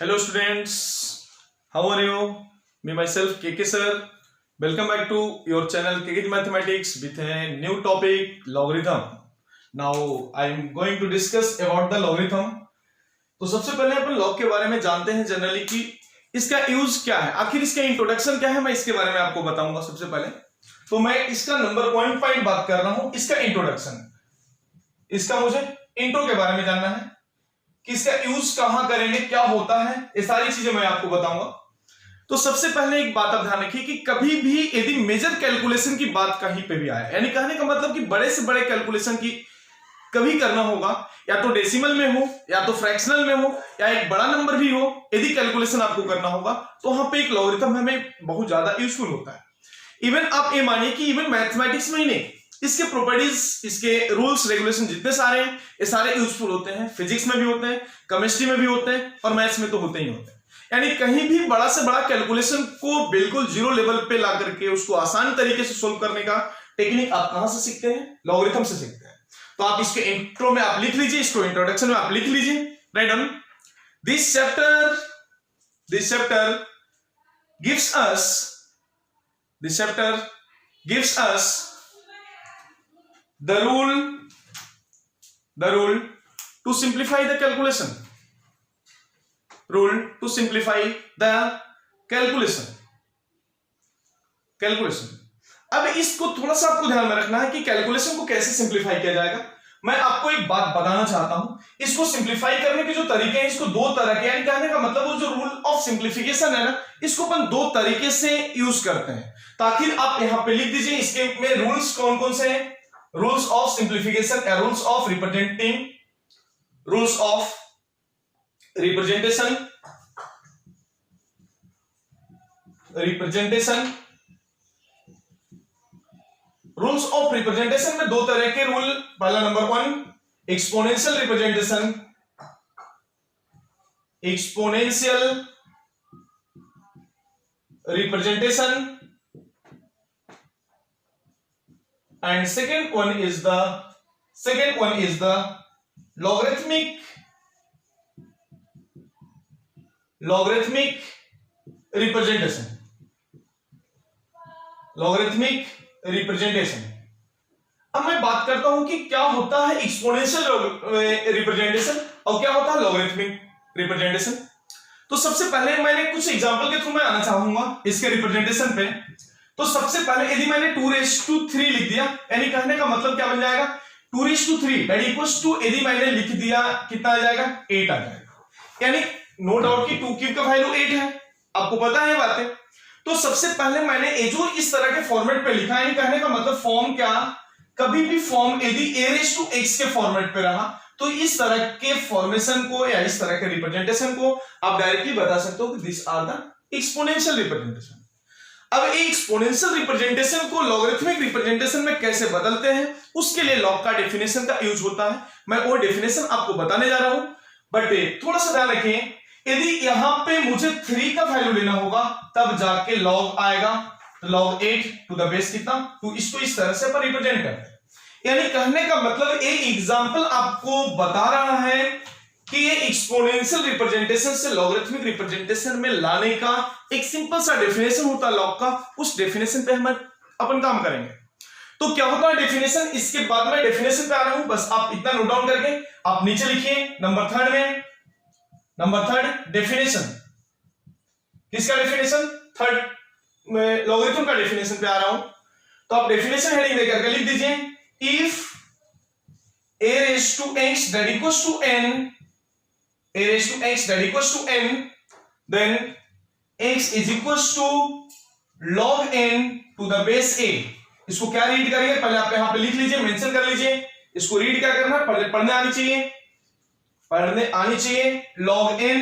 Hello students, how are you? Me myself KK sir. Welcome back to your channel KK Mathematics with a new topic logarithm. Now I am going to discuss about the logarithm. तो सबसे पहले अपन log के बारे में जानते हैं generally कि इसका यूज क्या है, आखिर इसका इंट्रोडक्शन क्या है, मैं इसके बारे में आपको बताऊंगा। सबसे पहले तो मैं इसका नंबर पॉइंट बात कर रहा हूं, इसका इंट्रोडक्शन, इसका मुझे इंट्रो के बारे में जानना है कि इसका यूज कहां करेंगे, क्या होता है, ये सारी चीजें मैं आपको बताऊंगा। तो सबसे पहले एक बात आप ध्यान रखिए कि कभी भी यदि मेजर कैलकुलेशन की बात कहीं पे भी आए, यानी कहने का मतलब कि बड़े से बड़े कैलकुलेशन की कभी करना होगा, या तो डेसिमल में हो या तो फ्रैक्शनल में हो या एक बड़ा नंबर भी हो, यदि कैलकुलेशन आपको करना होगा तो वहां पे एक लॉगरिथम हमें बहुत ज्यादा यूजफुल होता है। इवन आप ये मानिए कि इवन मैथमेटिक्स में ही नहीं, इसके प्रॉपर्टीज, इसके रूल्स रेगुलेशन जितने सारे हैं ये सारे यूजफुल होते हैं। फिजिक्स में भी होते हैं, केमिस्ट्री में भी होते हैं और मैथ्स में तो होते ही होते हैं। यानी कहीं भी बड़ा से बड़ा कैलकुलेशन को बिल्कुल जीरो लेवल पे ला करके उसको आसान तरीके से सोल्व करने का टेक्निक आप कहां से सीखते हैं? लॉगरिथम से सीखते हैं। तो आप इसके इंट्रो में आप लिख लीजिए, इसको इंट्रोडक्शन में आप लिख लीजिए, right on. This chapter gives us the rule to simplify the calculation. अब इसको थोड़ा सा आपको ध्यान में रखना है कि कैलकुलेशन को कैसे सिंप्लीफाई किया जाएगा। मैं आपको एक बात बताना चाहता हूं, इसको सिंप्लीफाई करने के जो तरीके हैं, इसको दो तरह के, यानी कहने का मतलब वो जो रूल ऑफ सिंप्लीफिकेशन है ना, इसको अपन दो तरीके से यूज करते हैं। ताकि आप यहां पे लिख दीजिए, इसके में रूल्स कौन कौन से हैं? रूल्स ऑफ सिंप्लीफिकेशन या rules of representation, rules of representation में दो तरह के रूल। पहला number 1 exponential representation and second one is the logarithmic representation। अब मैं बात करता हूं कि क्या होता है एक्सपोनेंशियल रिप्रेजेंटेशन और क्या होता है लॉगरिथमिक रिप्रेजेंटेशन। तो सबसे पहले मैंने कुछ एग्जांपल के थ्रू मैं आना चाहूंगा इसके रिप्रेजेंटेशन पे। तो सबसे पहले यदि मैंने 2⁻³ लिख दिया, यानी कहने का मतलब क्या बन जाएगा? 2⁻³ दैट इक्वल्स टू, यदि मैंने लिख दिया कितना आ जाएगा? 8 आ जाएगा। यानी नो डाउट कि 2³ का वैल्यू 8 है, आपको पता है ये बातें। तो सबसे पहले मैंने ये जो इस तरह के फॉर्मेट पे लिखा है, कहने का मतलब फॉर्म क्या, कभी भी फॉर्म यदि a⁻x के फॉर्मेट पे रहा तो इस तरह के फॉर्मेशन को या इस तरह के रिप्रेजेंटेशन को आप डायरेक्टली बता सकते हो कि this are the exponential representation. अब एक्सपोनेंशियल रिप्रेजेंटेशन को लॉगरिथमिक रिप्रेजेंटेशन में कैसे बदलते हैं, उसके लिए लॉग का डेफिनेशन का यूज होता है। मैं वो डेफिनेशन आपको बताने जा रहा हूं, बट थोड़ा सा ध्यान रखें, यदि यहां पे मुझे 3 का वैल्यू लेना होगा तब जाके लॉग आएगा। तो log 8 टू द बेस कितना? 2। इसको इस तरह से अपन रिप्रेजेंट करते हैं। यानी कहने का मतलब एक एग्जांपल आपको बता रहा है कि ये एक्सपोनेंशियल रिप्रेजेंटेशन से लॉगरिथमिक रिप्रेजेंटेशन में लाने का एक सिंपल सा डेफिनेशन होता है लॉग का, उस डेफिनेशन पे हम अपन काम करेंगे। तो क्या होता है डेफिनेशन, इसके बाद में डेफिनेशन पे आ रहा हूं, बस आप इतना नोट डाउन करके आप नीचे लिखिए नंबर 3 डेफिनेशन। किसका डेफिनेशन? थर्ड में लॉगरिथम का डेफिनेशन पे आ रहा हूं। तो आप डेफिनेशन हेडिंग देकर के लिख दीजिए, if a⁻x that equals to n, then x is equals to log n to the base a। इसको क्या रीड करिए, पहले आप यहां पे लिख लीजिए, मेंशन कर लीजिए, इसको रीड क्या करना है, पढ़ने आनी चाहिए। log n,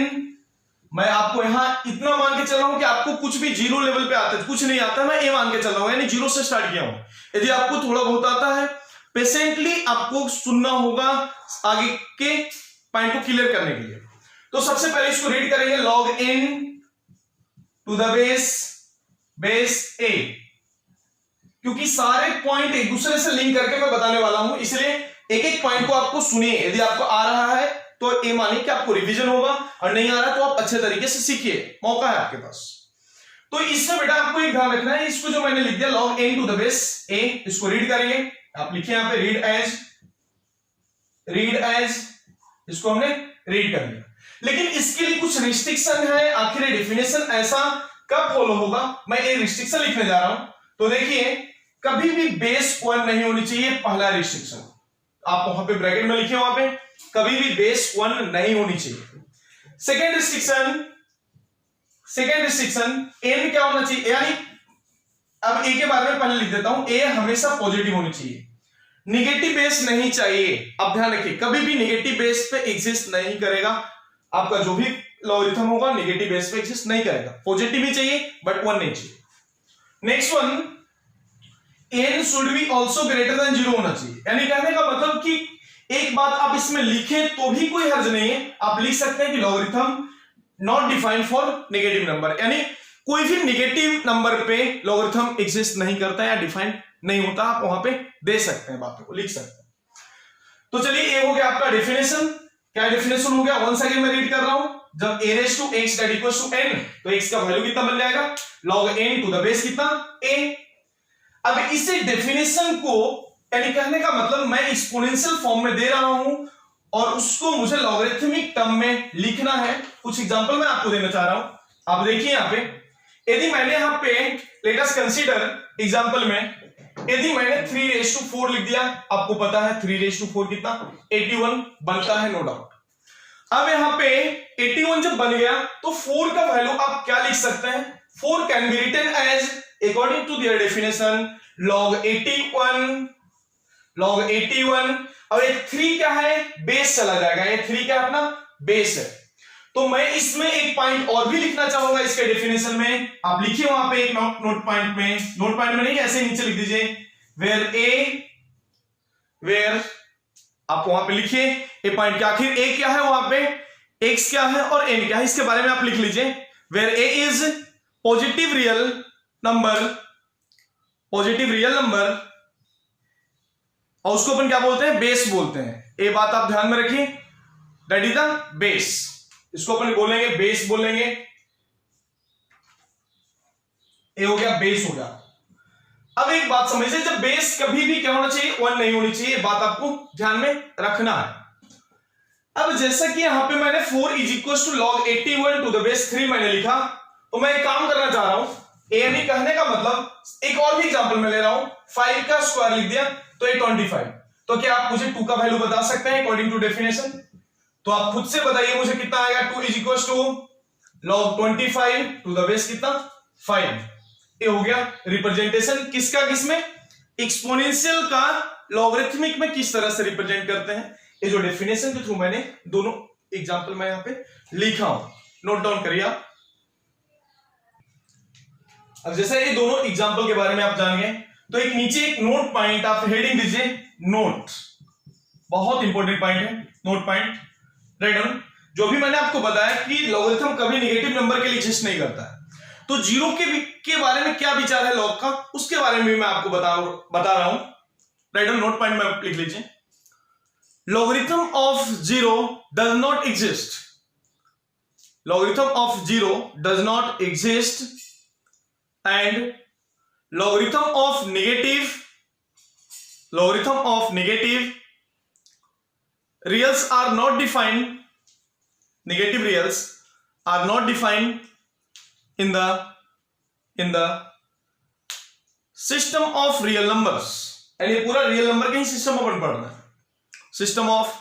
मैं आपको यहां इतना मान के चल रहा हूं कि आपको कुछ भी जीरो लेवल पे आता है, कुछ नहीं आता, मैं ए मान के चल रहा हूं, यानी जीरो से स्टार्ट किया हूं। यदि आपको थोड़ा बहुत आता है, पेशेंटली आपको सुनना होगा आगे के पॉइंट को क्लियर करने के लिए। तो सबसे पहले इसको रीड करेंगे, log n to the base a, क्योंकि सारे पॉइंट एक दूसरे से लिंक करके मैं बताने वाला हूं, इसलिए एक एक पॉइंट को आपको सुनिए। यदि आपको आ रहा है तो ये मानिए कि आपको रिवीजन होगा, और नहीं आ रहा तो आप अच्छे तरीके से सीखिए, मौका है आपके पास। तो इसमें बेटा आपको एक ध्यान रखना है, इसको जो मैंने लिख दिया log n to the base a, इसको रीड करेंगे, आप लिखिए यहां पे रीड एज, इसको हमने रीड कर लिया। लेकिन इसके लिए कुछ रिस्ट्रिक्शन है, आखिर डेफिनेशन ऐसा कब फॉलो होगा, मैं एक रिस्ट्रिक्शन लिखने जा रहा हूं। तो देखिए कभी भी बेस 1 नहीं होनी चाहिए, पहला रिस्ट्रिक्शन आप वहां पे ब्रैकेट में लिखिए, वहां पे कभी भी बेस 1 नहीं होनी चाहिए। सेकेंड रिस्ट्रिक्शन n क्या होना चाहिए, यानी अब a के बारे में पहले लिख देता हूं, a हमेशा पॉजिटिव होनी चाहिए, निगेटिव बेस नहीं चाहिए। अब ध्यान रखिए कभी भी निगेटिव बेस पे एग्जिस्ट नहीं करेगा, आपका जो भी लॉगरिथम होगा निगेटिव बेस पे एग्जिस्ट नहीं करेगा, पॉजिटिव ही चाहिए बट 1 नहीं चाहिए। Next one, n should be also greater than 0 होना चाहिए, यानी कहने का मतलब कि एक बात आप इसमें लिखें तो भी कोई हर्ज नहीं है, आप लिख सकते हैं कि logarithm not defined for negative number, यानी कोई भी नेगेटिव नंबर पे लॉगरिथम एग्जिस्ट नहीं करता या डिफाइंड नहीं होता, आप वहां पे दे सकते हैं, बातों को लिख सकते हैं। तो चलिए ये हो गया आपका डेफिनेशन। क्या डेफिनेशन हो गया, वंस अगेन मैं रीड कर रहा हूं, जब a raise to x that equals to n, तो x का वैल्यू कितना बन जाएगा, log n to the base कितना a। अब इसे डेफिनेशन को, यानी कहने का मतलब मैं एक्सपोनेंशियल फॉर्म में दे रहा हूं और उसको मुझे लॉगरिथमिक टर्म में लिखना है। कुछ एग्जांपल मैं आपको देना चाह रहा हूं, आप देखिए यहां पे, यदि मैंने यहां पे लेट अस कंसीडर एग्जांपल में, यदि मैंने 3 रेज़ टू 4 लिख दिया, आपको पता है 3 रेज़ टू 4 कितना 81 बनता है, नो डाउट। अब यहां पे 81 जब बन गया तो 4 का वैल्यू आप क्या लिख सकते हैं, 4 can be written as according to their definition log 81। और ये 3 क्या है, बेस चला जाएगा, ये 3 क्या अपना बेस है। तो मैं इसमें एक पॉइंट और भी लिखना चाहूंगा इसके डेफिनेशन में, आप लिखिए वहां पे एक नोट पॉइंट में नहीं, ऐसे नीचे लिख दीजिए वेयर आप वहां पे लिखिए ये पॉइंट क्या, आखिर a क्या है वहां पे, x क्या है और n क्या है, इसके बारे में आप लिख लीजिए। Where a is positive real number, और उसको अपन क्या बोलते हैं, बेस बोलते हैं। ये बात आप ध्यान में रखिए, दैट इज द बेस, इसको अपन बोलेंगे बेस बोलेंगे, ये हो गया बेस हो गया। अब एक बात समझिए, जब बेस कभी भी क्या होना चाहिए, 1 नहीं होनी चाहिए, बात आपको ध्यान में रखना है। अब जैसा कि यहां पे मैंने 4 is equal to log 81 to the base 3 मैंने लिखा, तो मैं एक काम करना चाह रहा हूं, यानी कहने का मतलब एक और भी एग्जांपल मैं ले रहा हूं, 5 का स्क्वायर लिख दिया तो ये 25। तो क्या आप मुझे 2 का वैल्यू बता सकते हैं अकॉर्डिंग टू डेफिनेशन, तो आप खुद से बताइए मुझे कितना आएगा, 2 is equal to log 25 to the base कितना 5। ये हो गया रिप्रेजेंटेशन किसका, किसमें, एक्सपोनेंशियल का लॉगरिथमिक में किस तरह से रिप्रेजेंट करते हैं। ये जो डेफिनेशन के थ्रू मैंने दोनों एग्जांपल में यहां पे लिखा हूं, नोट डाउन करिए आप। अब जैसे ये दोनों एग्जांपल के बारे में आप जान गए, तो एक नीचे एक नोट पॉइंट आप हेडिंग दीजिए, नोट, बहुत इंपॉर्टेंट पॉइंट है, नोट पॉइंट राइट डाउन। जो भी मैंने आपको बताया कि लॉगरिथम कभी नेगेटिव नंबर के लिए एग्जिस्ट नहीं करता है, तो जीरो के बारे में क्या विचार है लॉग का, उसके बारे में मैं आपको बता रहा हूं, राइट डाउन, नोट पॉइंट में लिख लीजिए। Logarithm of zero does not exist, logarithm of zero does not exist and logarithm of negative reals are not defined, negative reals are not defined in the system of real numbers, यानी पूरा real number का ही system अपन पढ़ना है, system of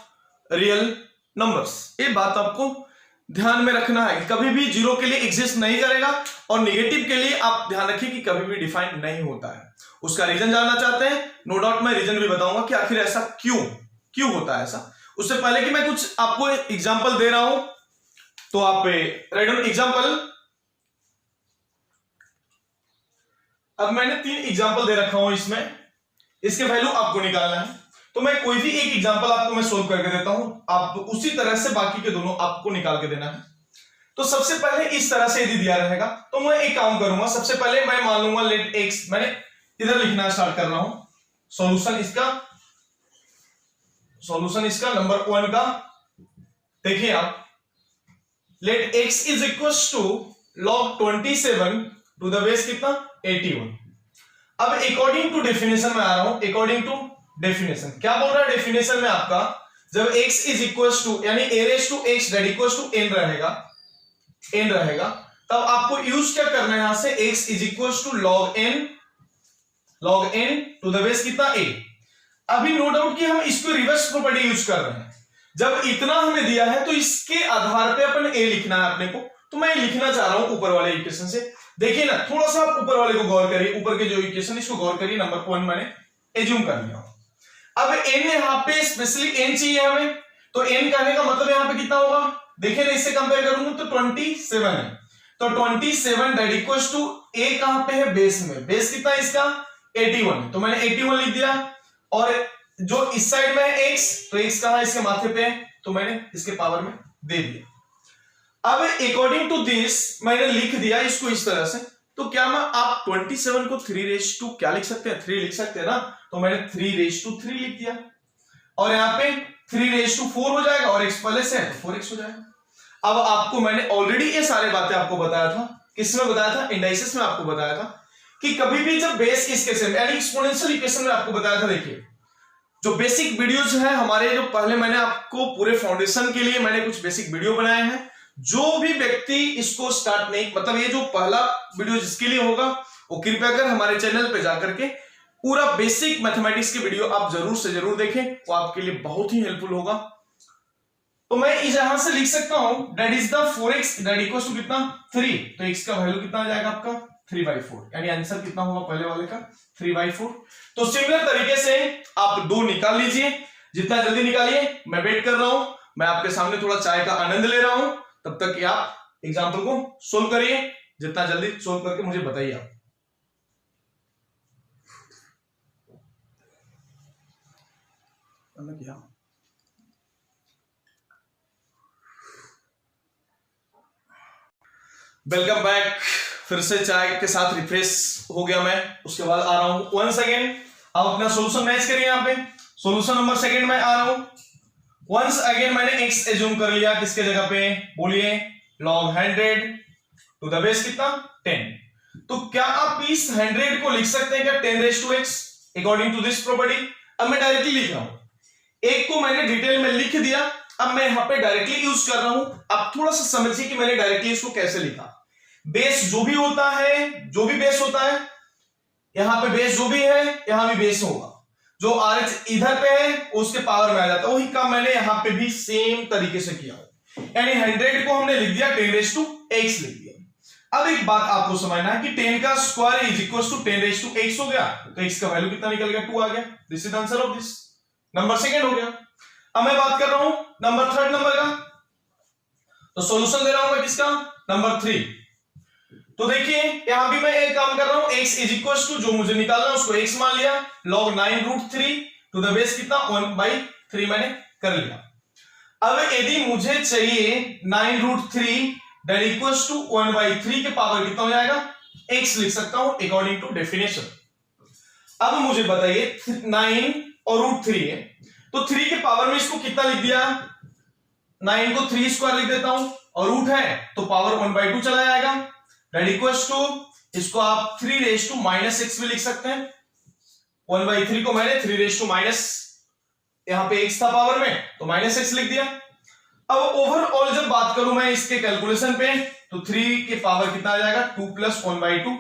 real numbers. ये बात आपको ध्यान में रखना है कि कभी भी जीरो के लिए एग्जिस्ट नहीं करेगा, और नेगेटिव के लिए आप ध्यान रखिए कि कभी भी डिफाइन नहीं होता है। उसका रीजन जानना चाहते हैं, नो डाउट मैं रीजन भी बताऊंगा कि आखिर ऐसा क्यों होता है ऐसा। उससे पहले कि मैं कुछ आपको एग्जांपल दे रहा हूं, तो आप राइट डाउन एग्जांपल। अब मैंने 3 एग्जांपल दे रखा हूं, इसमें इसके वैल्यू आपको निकालना है, तो मैं कोई भी एक एग्जांपल आपको मैं सोल्व करके देता हूं, आप उसी तरह से बाकी के दोनों आपको निकाल के देना है। तो सबसे पहले इस तरह से यदि दिया रहेगा तो मैं एक काम करूंगा, सबसे पहले मैं मान लूंगा लेट x, मैंने इधर लिखना स्टार्ट कर रहा हूं, सॉल्यूशन इसका नंबर 1 का देखिए आप, let x is equal to log 27 to the base कितना 81। अब अकॉर्डिंग टू डेफिनेशन में आ रहा हूं, अकॉर्डिंग टू डेफिनेशन क्या बोल रहा है डेफिनेशन में आपका, जब x इज इक्वल टू यानी a raise to x that equal to n रहेगा, तब आपको यूज क्या करना है यहां से, x is equal to log n to the base कितना a। अभी नो डाउट कि हम इसको रिवर्स प्रॉपर्टी यूज कर रहे हैं, जब इतना हमें दिया है तो इसके आधार पे अपन a लिखना है अपने को, तो मैं लिखना चाह रहा हूं ऊपर वाले इक्वेशन से। देखिए ना, थोड़ा सा आप ऊपर वाले को गौर करिए, ऊपर के जो इक्वेशन इसको गौर करिए, नंबर 1 मैंने एज्यूम कर लिया। अब n यहाँ पे स्पेशली n चाहिए हमें, तो n करने का मतलब यहाँ पे कितना होगा, देखिए ना, इससे कंपेयर करूंगा तो 27 है, तो 27 दैट इक्वल्स टू a कहां पे है, बेस में, बेस कितना है इसका 81, तो मैंने 81 लिख दिया। और जो इस साइड में है x, तो x कहां है इसके माथे पे है, तो मैंने इसके पावर में दे दिया। अब अकॉर्डिंग टू दिस मैंने लिख दिया इसको इस तरह से, तो क्या मैं आप 27 को 3 रेज टू क्या लिख सकते हैं, 3 लिख सकते हैं ना, तो मैंने 3 रेज टू 3 लिख दिया। और यहाँ पे 3 रेज टू 4 हो जाएगा और x पहले से है तो 4x हो जाएगा। अब आपको मैंने ऑलरेडी ये सारे बातें आपको बताया था, किसमें बताया था, इंडाइसिस में आपको बताया था कि कभी भी जब बेस इस केस में यानी एक्सपोनेंशियल इक्वेशन में आपको बताया था। देखिए जो बेसिक वीडियोस हैं हमारे, जो पहले मैंने आपको पूरे फाउंडेशन के लिए मैंने कुछ बेसिक वीडियो बनाए हैं, जो भी व्यक्ति इसको स्टार्ट नहीं, मतलब ये जो पहला वीडियो जिसके लिए होगा वो कृपया कर हमारे चैनल पे जाकर के पूरा बेसिक मैथमेटिक्स के वीडियो आप जरूर से जरूर देखें, वो आपके लिए बहुत ही हेल्पफुल होगा। तो मैं यहां से लिख सकता हूं that is the 4x that equals to कितना 3, तो x का वैल्यू कितना आ जाएगा आपका 3/4, यानी आंसर कितना होगा पहले वाले का 3/4। तो सिमिलर तरीके से आप 2 निकाल लीजिए, जितना जल्दी निकालिए, मैं वेट कर रहा हूं, मैं आपके सामने थोड़ा चाय का आनंद ले रहा हूं, तब तक कि आप एग्जाम्पल को सोल्व करिए, जितना जल्दी सोल्व करके मुझे बताइए आप। वेलकम बैक, फिर से चाय के साथ रिफ्रेश हो गया मैं, उसके बाद आ रहा हूं वंस अगेन। अब अपना सॉल्यूशन मैच करिए, यहाँ पे सॉल्यूशन नंबर 2 में आ रहा हूं। वंस अगेन मैंने x एज्यूम कर लिया, किसके जगह पे, बोलिए log 100 टू द बेस कितना 10। तो क्या आप इस 100 को लिख सकते हैं क्या 10 raise to x according to this property. अब मैं डायरेक्टली लिख रहा हूं, एक को मैंने डिटेल में लिख दिया, अब मैं यहां पे डायरेक्टली यूज कर रहा हूं। अब थोड़ा सा समझिए कि मैंने डायरेक्टली इसको कैसे लिखा। बेस जो भी होता है, जो भी बेस होता है, यहां पे बेस जो भी है यहां भी बेस होगा, जो RH इधर पे है उसके पावर में आ जाता है, वही काम मैंने यहां पे भी सेम तरीके से किया, यानी 100 को हमने लिख दिया 10 रेज टू x लिख दिया। अब एक बात आपको समझना है कि 10 का square is equal to 10 raise to x हो गया, तो x का वैल्यू कितना निकल गया 2 आ गया। This is answer of this, number 2 हो गया। अब मैं बात कर रहा हूं नंबर 3 नंबर का, तो सॉल्यूशन दे रहा हूं मैं किसका, नंबर 3। तो देखिए यहां भी मैं एक काम कर रहा हूं, x इज इक्वल टू जो मुझे निकालना है उसको x मान लिया, log 9√3 टू द बेस कितना 1/3 मैंने कर लिया। अब यदि मुझे चाहिए 9√3 दैट इक्वल्स टू 1/3 के पावर कितना हो जाएगा, x लिख सकता हूं अकॉर्डिंग टू डेफिनेशन। अब मुझे बताइए 9 और √3 है, तो 3 के पावर में इसको कितना लिख दिया, 9 को 3 स्क्वायर लिख देता हूं, और रूट है तो पावर 1/2 चला जाएगा, दैट इक्वल्स टू इसको आप 3 रेज टू -x भी लिख सकते हैं। 1/3 को मैंने 3 रेज टू माइनस, यहां पे x था पावर में तो -x लिख दिया। अब ओवरऑल जब बात करूं मैं इसके कैलकुलेशन पे, तो 3 के पावर कितना आ जाएगा 2 + 1/2,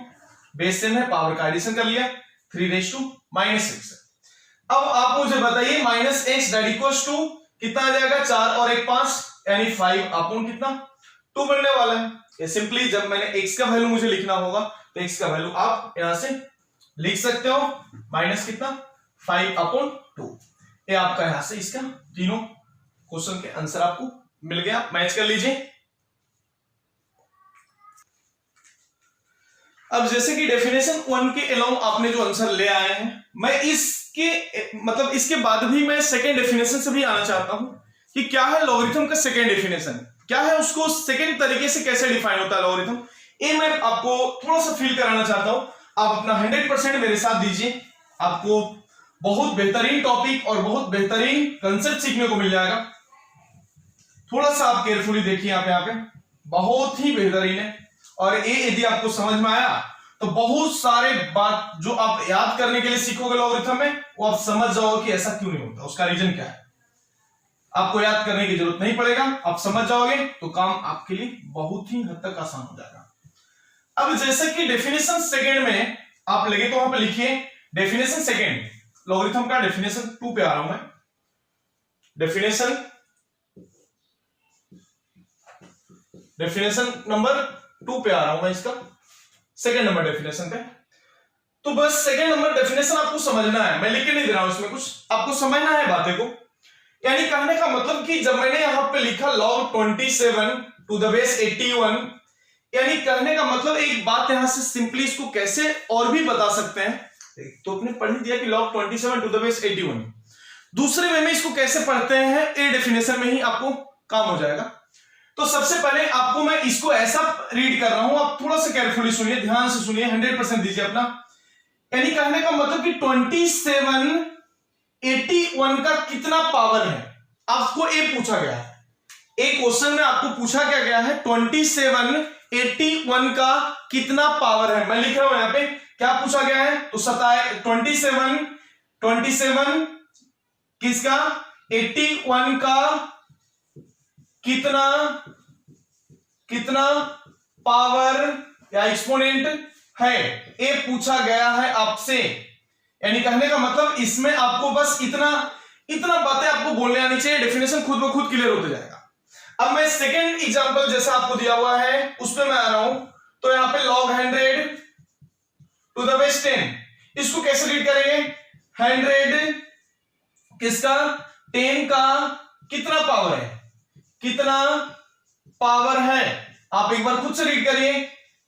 बेस सेम है, पावर का एडिशन कर लिया, 3 रेज टू -x। अब आप मुझे बताइए -x दैट इक्वल्स टू कितना आ जाएगा, 4 और 1 5, यानी 5 अपॉन कितना 2 बनने वाला है। ये सिंपली जब मैंने x का वैल्यू मुझे लिखना होगा तो x का वैल्यू आप यहां से लिख सकते हो, माइनस कितना 5/2। ये आपका यहां से इसका तीनों क्वेश्चन के आंसर आपको मिल गया, मैच कर लीजिए। अब जैसे कि डेफिनेशन 1 के अलाउंग आपने जो आंसर ले आए हैं, मैं इसके मतलब इसके बाद भी मैं सेकेंड डेफिनेशन से भी आना चाहता हूं कि क्या है लॉगरिथम का सेकेंड डेफिनेशन, क्या है उसको सेकेंड तरीके से कैसे डिफाइन होता है लॉगरिथम, ये मैं आपको थोड़ा सा फील कराना चाहता हूं। आप अपना 100% मेरे साथ दीजिए, आपको बहुत बेहतरीन टॉपिक और बहुत बेहतरीन कंसेप्ट सीखने को मिल जाएगा। थोड़ा सा आप केयरफुली देखिए यहाँ पे बहुत ही बेहतरीन है। और ये यदि आपको समझ में आया तो बहुत सारे बात जो आप याद करने के लिए सीखोगे लॉगरिथम में, वो आप समझ जाओगे कि ऐसा क्यों नहीं होता, उसका रीजन क्या है। आपको याद करने की जरूरत नहीं पड़ेगा, आप समझ जाओगे तो काम आपके लिए बहुत ही हद तक आसान हो जाएगा। अब जैसे कि डेफिनेशन सेकेंड में आप लगे तो वहां पे लिखिए डेफिनेशन सेकेंड, लॉगरिथम का डेफिनेशन 2 पे आ रहा हूं मैं। डेफिनेशन नंबर 2 पे आ रहा हूं मैं, इसका सेकेंड नंबर डेफिनेशन पे। तो बस सेकेंड नंबर डेफिनेशन आपको समझना है, मैं लिख के नहीं दे रहा हूं इसमें कुछ, आपको समझना है बातें को। यानी कहने का मतलब कि जब मैंने यहां पे लिखा log 27 टू द बेस 81, यानी कहने का मतलब एक बात यहां से सिंपली इसको कैसे और भी बता सकते हैं। तो आपने पढ़ दिया कि log 27 टू द बेस 81, दूसरे वे में इसको कैसे पढ़ते हैं, ए डेफिनेशन में ही आपको काम हो जाएगा। तो सबसे पहले आपको मैं इसको ऐसा रीड कर रहा हूं, आप थोड़ा सा केयरफुली सुनिए, ध्यान से सुनिए, 100% दीजिए अपना। यानी कहने का मतलब कि 27 81 का कितना पावर है, आपको ये पूछा गया है। एक क्वेश्चन में आपको पूछा क्या गया है, 27 81 का कितना पावर है। मैं लिख रहा हूं यहां पे क्या पूछा गया है, तो 27 किसका, 81 का कितना पावर या एक्सपोनेंट है, ये पूछा गया है आपसे। यानी कहने का मतलब इसमें आपको बस इतना बातें आपको बोलने आनी चाहिए, डेफिनेशन खुद ब खुद क्लियर होते जाएगा। अब मैं सेकेंड एग्जांपल जैसा आपको दिया हुआ है उस पे मैं आ रहा हूं। तो यहां पे log 100 टू द बेस 10, इसको कैसे रीड करेंगे, 100 किसका, 10 का कितना पावर है, कितना पावर है, आप एक बार खुद से रीड करिए,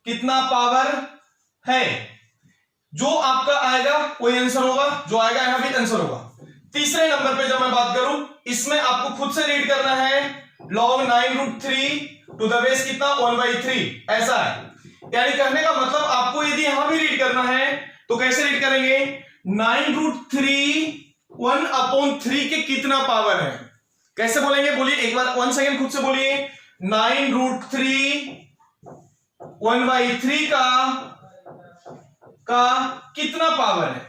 कितना पावर है। जो आपका आएगा वही आंसर होगा, जो आएगा यहां भी आंसर होगा। तीसरे नंबर पे जब मैं बात करूं, इसमें आपको खुद से रीड करना है log 9√3 टू द बेस कितना, 1/3, ऐसा है। यानी कहने का मतलब आपको यदि यहां भी रीड करना है तो कैसे रीड करेंगे, 9√3 1/3 के कितना पावर है, कैसे बोलेंगे, बोलिए एक बार 1 सेकेंड खुद से बोलिए, 9√3 1/3 का कितना पावर है।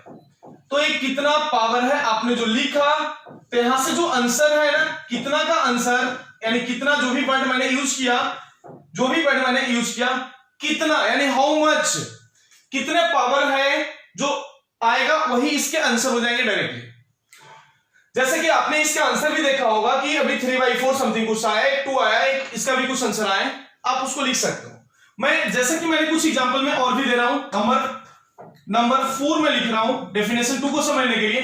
तो ये कितना पावर है आपने जो लिखा, तो यहां से जो आंसर है ना, कितना का आंसर, यानी कितना, जो भी वर्ड मैंने यूज किया, कितना यानी हाउ मच, कितने पावर है जो आएगा वही इसके आंसर हो जाएंगे डायरेक्टली। जैसे कि आपने इसका आंसर भी देखा होगा कि अभी 3/4 समथिंग कुछ आया, 2 आया, इसका भी कुछ आंसर आया, आप उसको लिख सकते हो। मैं जैसे कि मैंने कुछ एग्जांपल में और भी दे रहा हूं, नंबर 4 में लिख रहा हूं डेफिनेशन 2 को समझने के लिए,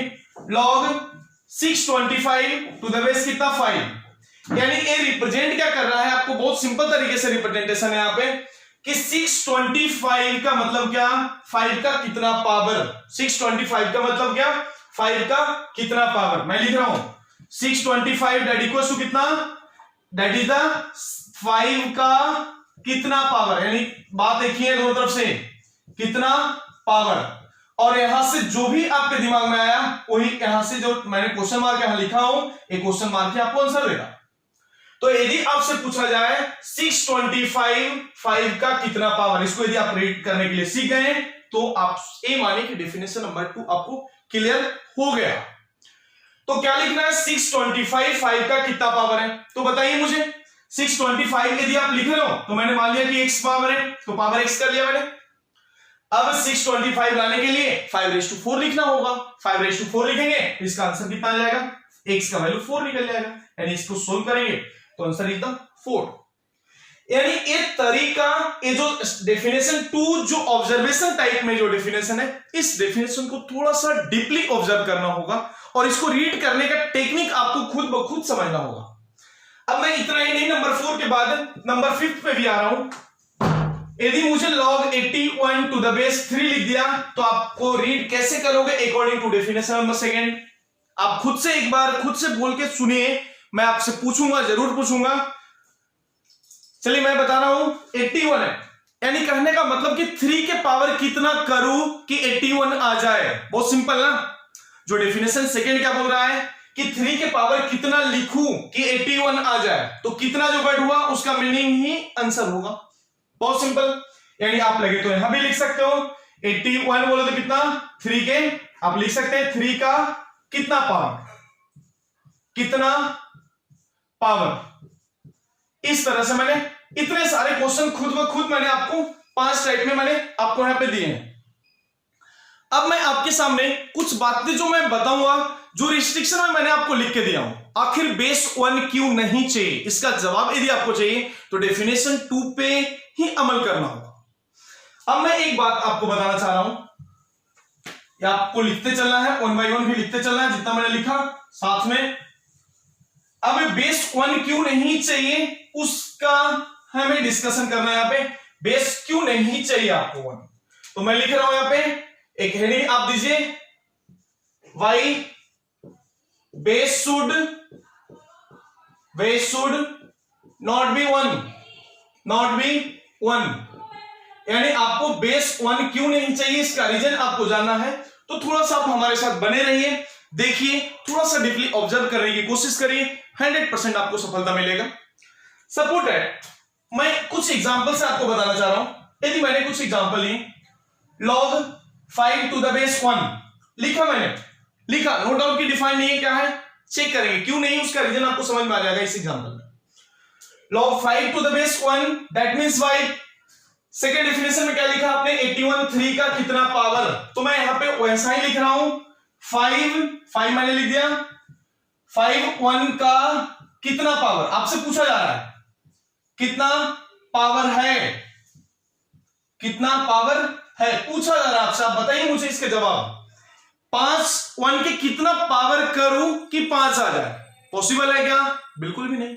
log 625 टू द बेस कितना 5। यानी ये रिप्रेजेंट क्या कर रहा है, आपको बहुत सिंपल तरीके से रिप्रेजेंटेशन है यहाँ पे कि 625 का मतलब क्या, 5 का कितना पावर, 625 का मतलब क्या, 5 का कितना पावर। मैं लिख रहा हूं 625 दैट इक्वल्स टू कितना, दैट इज द 5 का कितना पावर। यानी बात देखिए दोनों तरफ से, कितना पावर, और यहां से जो भी आपके दिमाग में आया वही यहां से जो मैंने क्वेश्चन मार्क यहां लिखा हूं, एक क्वेश्चन मार्क आपको आंसर देगा। तो यदि आपसे पूछा जाए 625 5 का कितना पावर, इसको यदि आप रीड करने के लिए सीख गए तो आप ये माने कि डेफिनेशन नंबर 2 आपको क्लियर हो गया। तो क्या लिखना है, 625 5 का कितना पावर है, तो बताइए मुझे। 625 यदि आप लिख रहे हो तो मैंने मान लिया कि x पावर है, तो पावर x कर लिया मैंने। अब 625 लाने के लिए 5/4 लिखना होगा, 5/4 लिखेंगे तो इसका आंसर कितना आ जाएगा, x का वैल्यू 4 निकल जाएगा। यानी इसको सोल्व करेंगे तो आंसर एकदम 4। यानी एक तरीका, ये जो डेफिनेशन 2 जो ऑब्जर्वेशन टाइप में जो डेफिनेशन है, इस डेफिनेशन को थोड़ा सा डीपली ऑब्जर्व करना होगा और इसको रीड करने का टेक्निक आपको खुद ब खुद समझना होगा। अब मैं इतना ही नहीं, नंबर 4 के बाद नंबर 5 पे भी आ रहा हूं। यदि मुझे log 81 टू द बेस 3 लिख दिया तो आपको रीड कैसे करोगे, according to definition number second. आप खुद से एक बार खुद से बोल के सुनिए, मैं आपसे पूछूंगा, जरूर पूछूंगा। चलिए मैं बता रहा हूं, 81 है, यानी कहने का मतलब कि 3 के पावर कितना करूं कि 81 आ जाए। बहुत सिंपल ना। जो डेफिनेशन सेकेंड क्या बोल रहा है कि 3 के पावर कितना लिखूं कि 81 आ जाए, तो कितना जो वर्ड हुआ उसका मीनिंग ही आंसर होगा। बहुत सिंपल, यानी आप लगे तो यहां भी लिख सकते हो 81 बोलो तो कितना 3 के, आप लिख सकते हैं 3 का कितना पावर, कितना पावर। इस तरह से मैंने इतने सारे क्वेश्चन खुद ब खुद मैंने आपको 5 टाइप में मैंने आपको यहां पे दिए हैं। अब मैं आपके सामने कुछ बातें जो मैं बताऊंगा, जो रिस्ट्रिक्शन में मैंने आपको लिख के दिया हूं, आखिर बेस 1 क्यों नहीं चाहिए, इसका जवाब यदि आपको चाहिए तो डेफिनेशन 2 पे ही अमल करना होगा। अब मैं एक बात आपको बताना चाह रहा हूं, या आपको लिखते चलना है, 1 बाय 1 भी लिखते चलना है जितना मैंने लिखा साथ में। अब बेस 1 क्यों नहीं चाहिए उसका हमें डिस्कशन करना है। यहां पे बेस क्यों नहीं चाहिए आपको 1, तो मैं लिख रहा हूं यहां पे एक हेडिंग आप दीजिए, why base should not be 1, यानी आपको बेस 1 क्यों नहीं चाहिए इसका रीजन आपको जानना है। तो थोड़ा सा आप हमारे साथ बने रहिए, देखिए, थोड़ा सा डीपली ऑब्जर्व करने की कोशिश करिए, 100% आपको सफलता मिलेगा। सपोर्ट है, मैं कुछ एग्जांपल से आपको बताना चाह रहा हूं। यदि मैंने कुछ एग्जांपल लिए, log 5 to the base 1 लिखा, मैंने लिखा, नो डाउट की डिफाइन नहीं है, क्या है चेक करेंगे, क्यों नहीं उसका रीजन आपको समझ में आ जाएगा इस एग्जांपल में। log 5 to the base 1 that means y। Second definition में क्या लिखा आपने, 81 3 का कितना पावर, तो मैं यहां पे वैसा ही लिख रहा हूं, 5 मैंने लिख दिया, 5 1 का कितना पावर, आपसे पूछा जा रहा है कितना पावर है, कितना पावर है पूछा जा रहा है आपसे, आप बताइए मुझे इसके जवाब। 5 1 के कितना पावर करूं कि 5 आ जाए, पॉसिबल है क्या, बिल्कुल भी नहीं।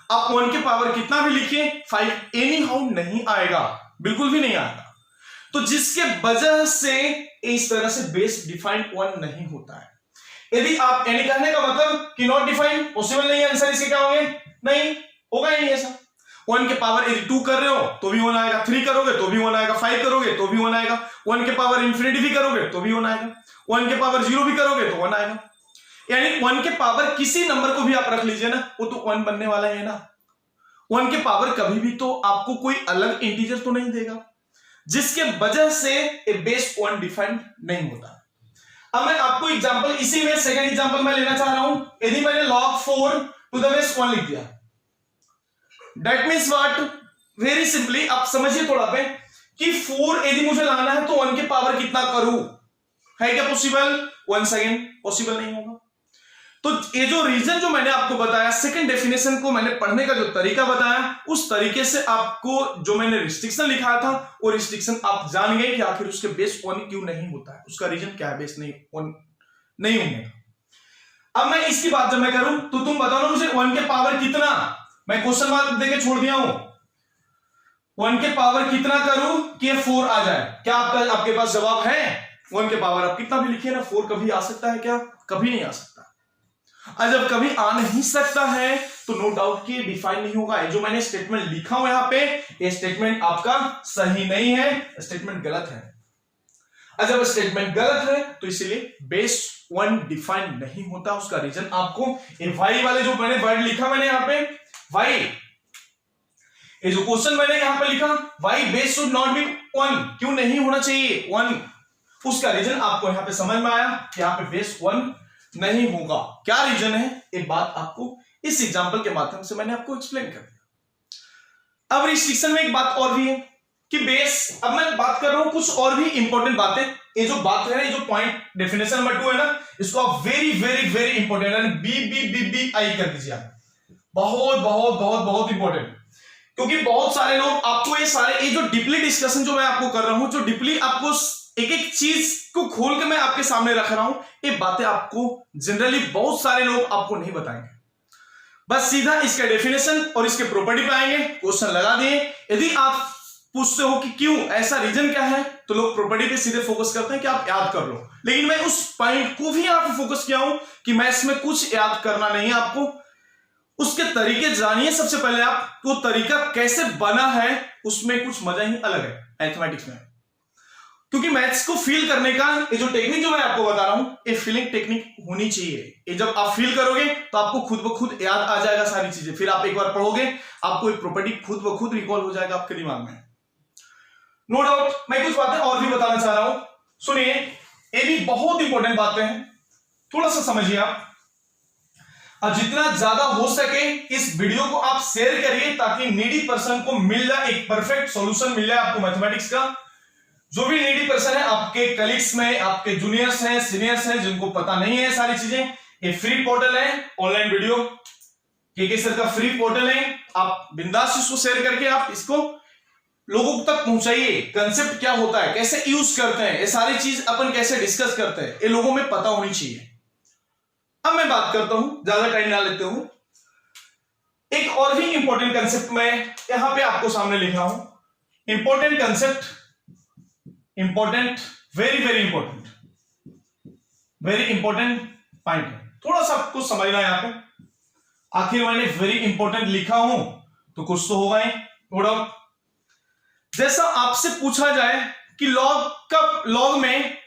आप 1 के पावर कितना भी लिखिए 5 एनी हाउ नहीं आएगा, बिल्कुल भी नहीं आएगा। तो जिसके वजह से इस तरह से बेस डिफाइंड 1 नहीं होता है। यदि आप यानी कहने का मतलब कि नॉट डिफाइंड पॉसिबल नहीं है, आंसर इसके क्या होंगे, नहीं होगा ही नहीं ऐसा। 1 के पावर यदि 2 कर रहे हो तो भी 1 आएगा, 3 करोगे तो भी 1 आएगा, 5 करोगे तो भी 1 आएगा, 1 के पावर इंफिनिटी भी करोगे तो भी 1 आएगा, 1 के पावर 0 भी करोगे तो 1 आएगा। यानी 1 के पावर किसी नंबर को भी आप रख लीजिए ना, वो तो 1 बनने वाला है ना। 1 के पावर कभी भी तो आपको कोई अलग इंटीजर तो नहीं देगा, जिसके वजह से ए बेस 1 डिफाइंड नहीं होता। अब मैं आपको एग्जांपल इसी में सेकंड एग्जांपल मैं लेना चाह रहा हूं। यदि मैंने log 4 टू द बेस 1 लिख दिया, that means what, very simply आप समझिए थोड़ा पे कि 4 यदि मुझे लाना है तो 1 के पावर कितना करूं, है क्या पॉसिबल, 1 सेकेंड पॉसिबल नहीं होगा। तो ये जो रीजन जो मैंने आपको बताया, सेकंड डेफिनेशन को मैंने पढ़ने का जो तरीका बताया, उस तरीके से आपको जो मैंने रिस्ट्रिक्शन लिखा था वो रिस्ट्रिक्शन आप जान गए कि आखिर उसके बेस 1 क्यों नहीं होता है, उसका रीजन क्या है बेस नहीं 1 नहीं होने का। अब मैं इसकी बात जब मैं करूं तो तुम बताओ ना मुझे 1 के पावर कितना, मैं क्वेश्चन मार्क देके छोड़ दिया हूं, 1 के पावर कितना करूं कि 4 आ जाए, क्या आपके पास जवाब है। 1 के पावर आप कितना भी लिखिए ना, 4 कभी आ सकता है क्या, कभी नहीं आ सकता। जब कभी आ नहीं सकता है तो नो डाउट कि डिफाइन नहीं होगा। जो मैंने स्टेटमेंट लिखा हूं यहां पे, ये स्टेटमेंट आपका सही नहीं है, स्टेटमेंट गलत है। जब स्टेटमेंट गलत है तो इसीलिए बेस 1 डिफाइन नहीं होता। उसका रीजन आपको ये वाई वाले जो मैंने वर्ड लिखा मैंने यहां पे, वाई, ये जो क्वेश्चन मैंने यहां पे लिखा, why base should not be 1, क्यों नहीं होना चाहिए 1, उसका रीजन आपको यहां पे समझ में आया कि यहां पे बेस 1 नहीं होगा। क्या रीजन है, एक बात आपको इस एग्जांपल के माध्यम से मैंने आपको एक्सप्लेन कर दिया। अब रिस्ट्रिक्शन में एक बात और भी है कि बेस, अब मैं बात कर रहा हूं कुछ और भी इंपॉर्टेंट बातें। ये जो बात है, ये जो पॉइंट डेफिनेशन नंबर 2 है ना, इसको आप वेरी वेरी वेरी इंपॉर्टेंट है, बी आई कर दीजिए आप, बहुत बहुत बहुत बहुत इंपॉर्टेंट। क्योंकि बहुत सारे लोग आपको ये जो डीपली डिस्कशन जो मैं आपको कर रहा हूं, जो डीपली आपको एक एक चीज को खोल के मैं आपके सामने रख रहा हूं, ये बातें आपको जनरली बहुत सारे लोग आपको नहीं बताएंगे। बस सीधा इसका डेफिनेशन और इसके प्रॉपर्टी पे आएंगे, क्वेश्चन लगा दिए। यदि आप पूछते हो कि क्यों, ऐसा रीजन क्या है, तो लोग प्रॉपर्टी पे सीधे फोकस करते हैं कि आप याद कर लो। लेकिन मैं उस पॉइंट को भी आप फोकस किया हूं कि मैथ्स में कुछ याद करना नहीं है आपको, उसके तरीके जानिए। सबसे पहले आप वो तरीका कैसे बना है, उसमें कुछ मजा ही अलग है मैथमेटिक्स में। क्योंकि मैथ्स को फील करने का ये जो टेक्निक जो मैं आपको बता रहा हूं, ये फीलिंग टेक्निक होनी चाहिए। ये जब आप फील करोगे तो आपको खुद ब खुद याद आ जाएगा सारी चीजें, फिर आप एक बार पढ़ोगे आपको एक प्रॉपर्टी खुद ब खुद रिकॉल हो जाएगा आपके दिमाग में। नो डाउट मैं कुछ बातें और भी बताना चाह रहा हूं, सुनिए, ये भी बहुत इंपॉर्टेंट बातें हैं, थोड़ा सा समझिए आप। और जितना ज्यादा हो सके इस वीडियो को आप शेयर करिए ताकि नीडी पर्सन को मिल जाए, एक परफेक्ट सॉल्यूशन मिल जाए आपको मैथमेटिक्स का। जो भी नीडी पर्सन है, आपके कलीग्स में, आपके जूनियर्स हैं, सीनियर्स हैं, जिनको पता नहीं है सारी चीजें, ये फ्री पोर्टल है, ऑनलाइन वीडियो के सर का फ्री पोर्टल है। आप बिंदास इसको शेयर करके आप इसको लोगों तक पहुंचाइए। कंसेप्ट क्या होता है, कैसे यूज करते हैं, ये सारी चीज अपन कैसे डिस्कस करते हैं, ये लोगों में पता होनी चाहिए। अब मैं बात करता हूं, ज्यादा टाइम ना लेते हूं, एक और भी इंपॉर्टेंट कंसेप्ट मैं यहां पे आपको सामने लिख रहा हूं। Important concept, important, very very important, very important point है, थोड़ा सा आपको समझना है यहां पे। आखिर मैंने वेरी इंपॉर्टेंट लिखा हूं तो कुछ तो होगा ही, थोड़ा। जैसा आपसे पूछा जाए कि लॉग में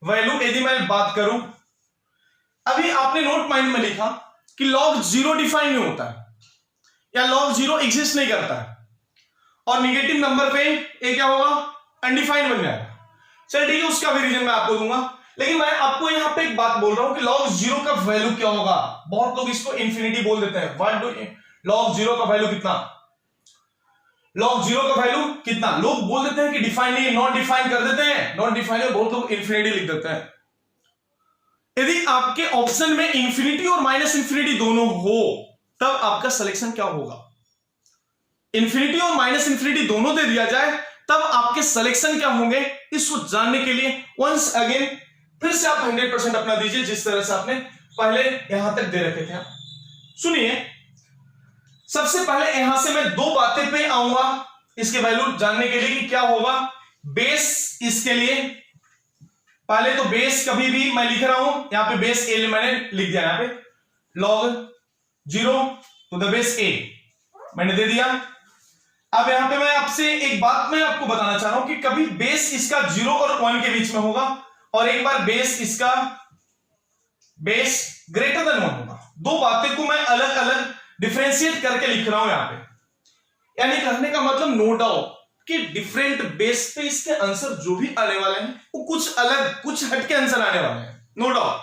वैल्यू यदि मैं बात करूं, अभी आपने नोट माइंड में लिखा कि लॉग 0 डिफाइन नहीं होता है या लॉग 0 एग्जिस्ट नहीं करता है, और निगेटिव नंबर पे ये क्या होगा, अनडिफाइंड बन जाएगा। चल ठीक है, उसका भी रीजन मैं आपको दूंगा, लेकिन मैं आपको यहां पे एक बात बोल रहा हूं कि लॉग 0 का वैल्यू क्या होगा। बहुत लोग इसको इंफिनिटी बोल देते हैं। व्हाट डू लॉग 0 का वैल्यू कितना, लॉग 0 का वैल्यू कितना, लोग बोल देते हैं कि डिफाइन नहीं, नॉट डिफाइन कर देते हैं, नॉट डिफाइन है, बहुत लोग इंफिनिटी लिख देते हैं। यदि आपके ऑप्शन में इंफिनिटी और माइनस इंफिनिटी दोनों हो तब आपका सिलेक्शन क्या होगा। इंफिनिटी और माइनस इंफिनिटी दोनों दे दिया जाए तब आपके सिलेक्शन क्या होंगे, इसको जानने के लिए वंस अगेन फिर से आप 100% अपना दीजिए जिस तरह से आपने पहले यहां तक दे रखे थे। सुनिए, सबसे पहले यहां से मैं दो बातें पे आऊंगा इसके वैल्यू जानने के लिए कि क्या होगा। बेस, इसके लिए पहले तो बेस कभी भी मैं लिख रहा हूं, यहां पे बेस ए मैंने लिख दिया, यहां पे log 0 to the base a मैंने दे दिया। अब यहां पे मैं आपसे एक बात मैं आपको बताना चाह रहा हूं कि कभी बेस इसका 0 और 1 के बीच में होगा और एक बार बेस इसका बेस ग्रेटर देन 1 होगा। दो बातें को मैं अलग अलग डिफरेंशिएट करके लिख रहा हूं यहां पे, यानी कहने का मतलब नो डाउट कि डिफरेंट बेस पे इसके आंसर जो भी आने वाले हैं वो कुछ अलग, कुछ हटके आंसर आने वाले हैं, नो डाउट।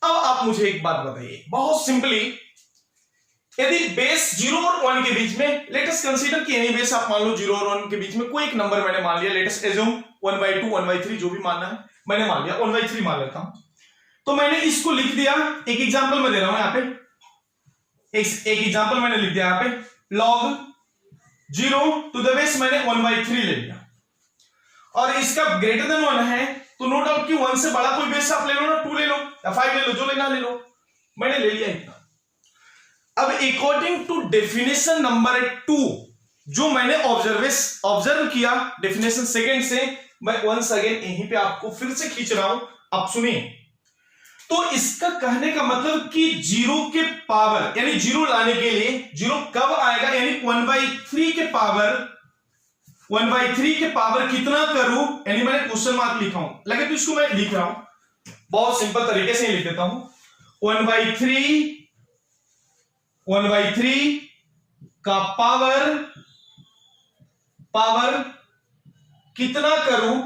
अब आप मुझे एक बात बताइए, बहुत सिंपली, यदि बेस 0 और 1 के बीच में, लेट अस कंसीडर कि एनी बेस आप मान लो 0 और 1 के बीच में कोई एक नंबर मैंने मान लिया, लेट अस एज्यूम 1/2 1/3 जो भी मानना है मैंにमान लिया, 1/3 मान लेता हूं। तो मैंने इसको लिख दिया, एक एग्जांपल मैं दे रहा हूं यहां पे, एक एग्जांपल मैंने लिख दिया यहां पे, log 0 टू द बेस मैंने 1/3 ले लिया और इसका ग्रेटर देन 1 है तो नो डाउट कि 1 से बड़ा कोई बेस आप ले लो ना, 2 ले लो या 5 ले लो, जो लेना ले लो, मैंने ले लिया इतना। अब अकॉर्डिंग टू डेफिनेशन नंबर 2 जो मैंने ऑब्जर्व किया डेफिनेशन सेकंड से, मैं वंस अगेन यहीं पे आपको फिर से खींच रहा हूं, आप सुनिए। तो इसका कहने का मतलब कि 0 के पावर यानी 0 लाने के लिए 0 कब आएगा, यानी 1/3 के पावर कितना करूं, यानी मैंने क्वेश्चन मार्क लिखा हूं, लगे तो इसको मैं लिख रहा हूं बहुत सिंपल तरीके से लिख देता हूं, 1/3 का पावर कितना करूं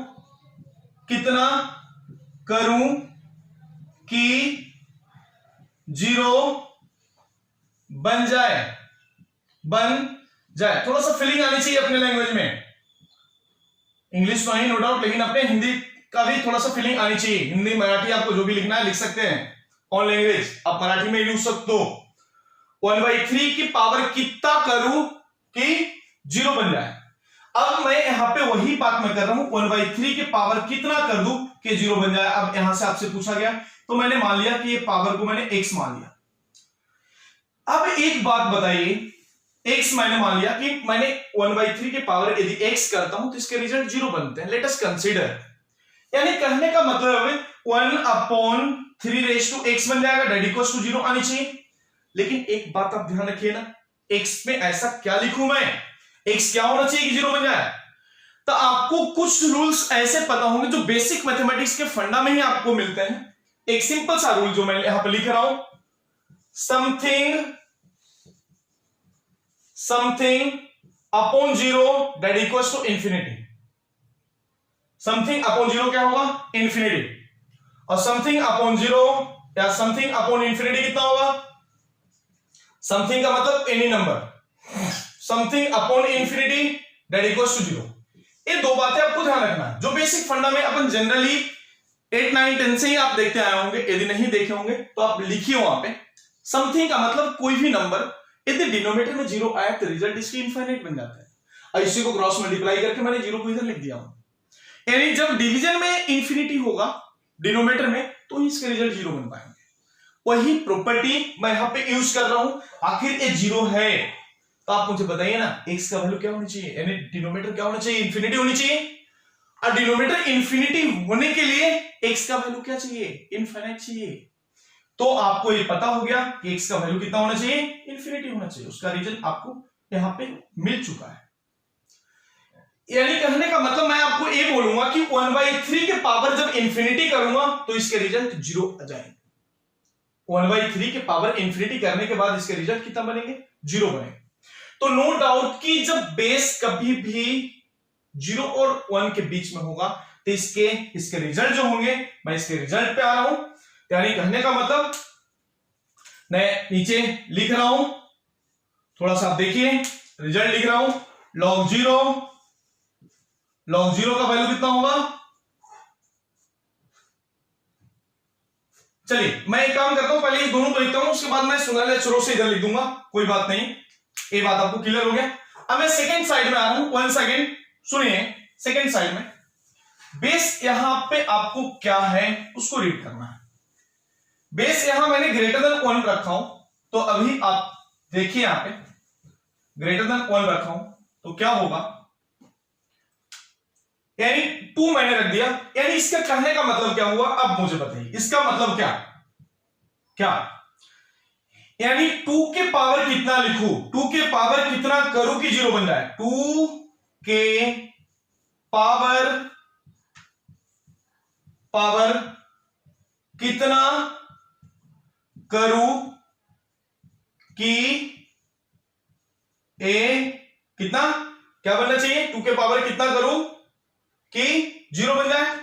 कि 0 बन जाए। थोड़ा सा फीलिंग आनी चाहिए अपने लैंग्वेज में, इंग्लिश तो है नो डाउट, लेकिन अपने हिंदी का भी थोड़ा सा फीलिंग आनी चाहिए। हिंदी मराठी आपको जो भी लिखना है लिख सकते हैं, ऑन लैंग्वेज आप मराठी में यूज सकते हो। 1/3 की पावर कितना करूं कि 0 बन जाए। अब मैं यहां पे वही बात मैं कर रहा हूं, 1/3 के पावर कितना कर दूं कि 0 बन जाए। अब यहां से आपसे पूछा गया तो मैंने मान लिया कि ये पावर को मैंने x मान लिया। अब एक बात बताइए, x मैंने मान लिया कि मैंने 1/3 के पावर यदि x करता हूं तो इसके रिजल्ट 0 बनते हैं। लेट अस कंसीडर, यानी कहने का मतलब 1/3 बन जाएगा, डेट इक्वल्स टू 0 आनी चाहिए। लेकिन एक बात आप ध्यान रखिए ना, x में ऐसा क्या लिखूं मैं, x क्या होना चाहिए कि 0 बन जाए। तो आपको कुछ रूल्स ऐसे पता होंगे जो बेसिक मैथमेटिक्स के फंडा में ही आपको मिलते हैं। एक सिंपल सा रूल जो मैं यहां पर लिख रहा हूं, something upon zero that equals to infinity. Something upon zero क्या होगा? इंफिनिटी। और समथिंग अपॉन जीरो या समथिंग अपॉन इंफिनिटी कितना होगा? समथिंग का मतलब any number, something upon infinity that equals to zero. ये दो बातें आपको ध्यान रखना है जो बेसिक फंडा में अपन जनरली 8, 9, 10 से ही आप देखते आए होंगे। यदि नहीं देखे होंगे तो आप लिखिए वहां पे, समथिंग का मतलब कोई भी नंबर यदि डिनोमिनेटर में जीरो आया तो रिजल्ट इसकी इनफाइनाइट बन जाता है। और इसी को क्रॉस मल्टीप्लाई करके मैंने जीरो को इधर लिख दिया हूं। यानी जब डिवीजन में इंफिनिटी होगा डिनोमिनेटर में तो इसके रिजल्ट जीरो बन पाएंगे। वही प्रॉपर्टी मैं यहां पे यूज कर रहा हूं। आखिर ये जीरो है तो आप मुझे बताइए ना, x का वैल्यू क्या होनी चाहिए, यानी डिनोमिनेटर क्या होना चाहिए? इंफिनिटी होनी चाहिए। और डिनोमिनेटर इंफिनिटी होने के लिए x का वैल्यू क्या चाहिए? इनफाइनाइट चाहिए। तो आपको ये पता हो गया कि x का वैल्यू कितना होना चाहिए? इंफिनिटी होना चाहिए। उसका रिजल्ट आपको यहां पे मिल चुका है। यानी कहने का मतलब मैं आपको ये बोलूंगा कि 1/3 के पावर जब इंफिनिटी करूंगा तो इसके रिजल्ट जीरो आ जाएंगे। 1/3 के पावर इंफिनिटी करने के बाद इसके रिजल्ट कितना बनेंगे? जीरो बनेंगे। तो नो डाउट कि जब बेस कभी भी 0 और 1 के बीच में होगा तो इसके रिजल्ट जो होंगे, मैं इसके रिजल्ट पे आ रहा हूं। यानी कहने का मतलब मैं नीचे लिख रहा हूं, थोड़ा सा आप देखिए, रिजल्ट लिख रहा हूं, log 0 का वैल्यू कितना होगा? चलिए मैं एक काम करता हूं, पहले ये दोनों को लिखता हूं, उसके बाद मैं सुनहरे अक्षरों से इधर लिख दूंगा, कोई बात नहीं। ये बात आपको क्लियर हो गया। अब मैं सेकंड साइड में आ रहा हूं, 1 सेकंड सुनिए। सेकंड साइड में बेस यहां पे आपको क्या है उसको रीड करना है। बेस यहां मैंने ग्रेटर देन 1 रखा हूं, तो अभी आप देखिए यहां पे ग्रेटर देन 1 रखा हूं तो क्या होगा, यानी 2 मैंने रख दिया। यानी इसका कहने का मतलब क्या हुआ? अब मुझे बताइए इसका मतलब क्या? यानी 2 के पावर कितना लिखूं, 2 के पावर कितना करूं कि जीरो बन जाए? 2 के पावर कितना करूं कि कितना क्या बनना चाहिए? 2 के पावर कितना करूं कि जीरो बन जाए,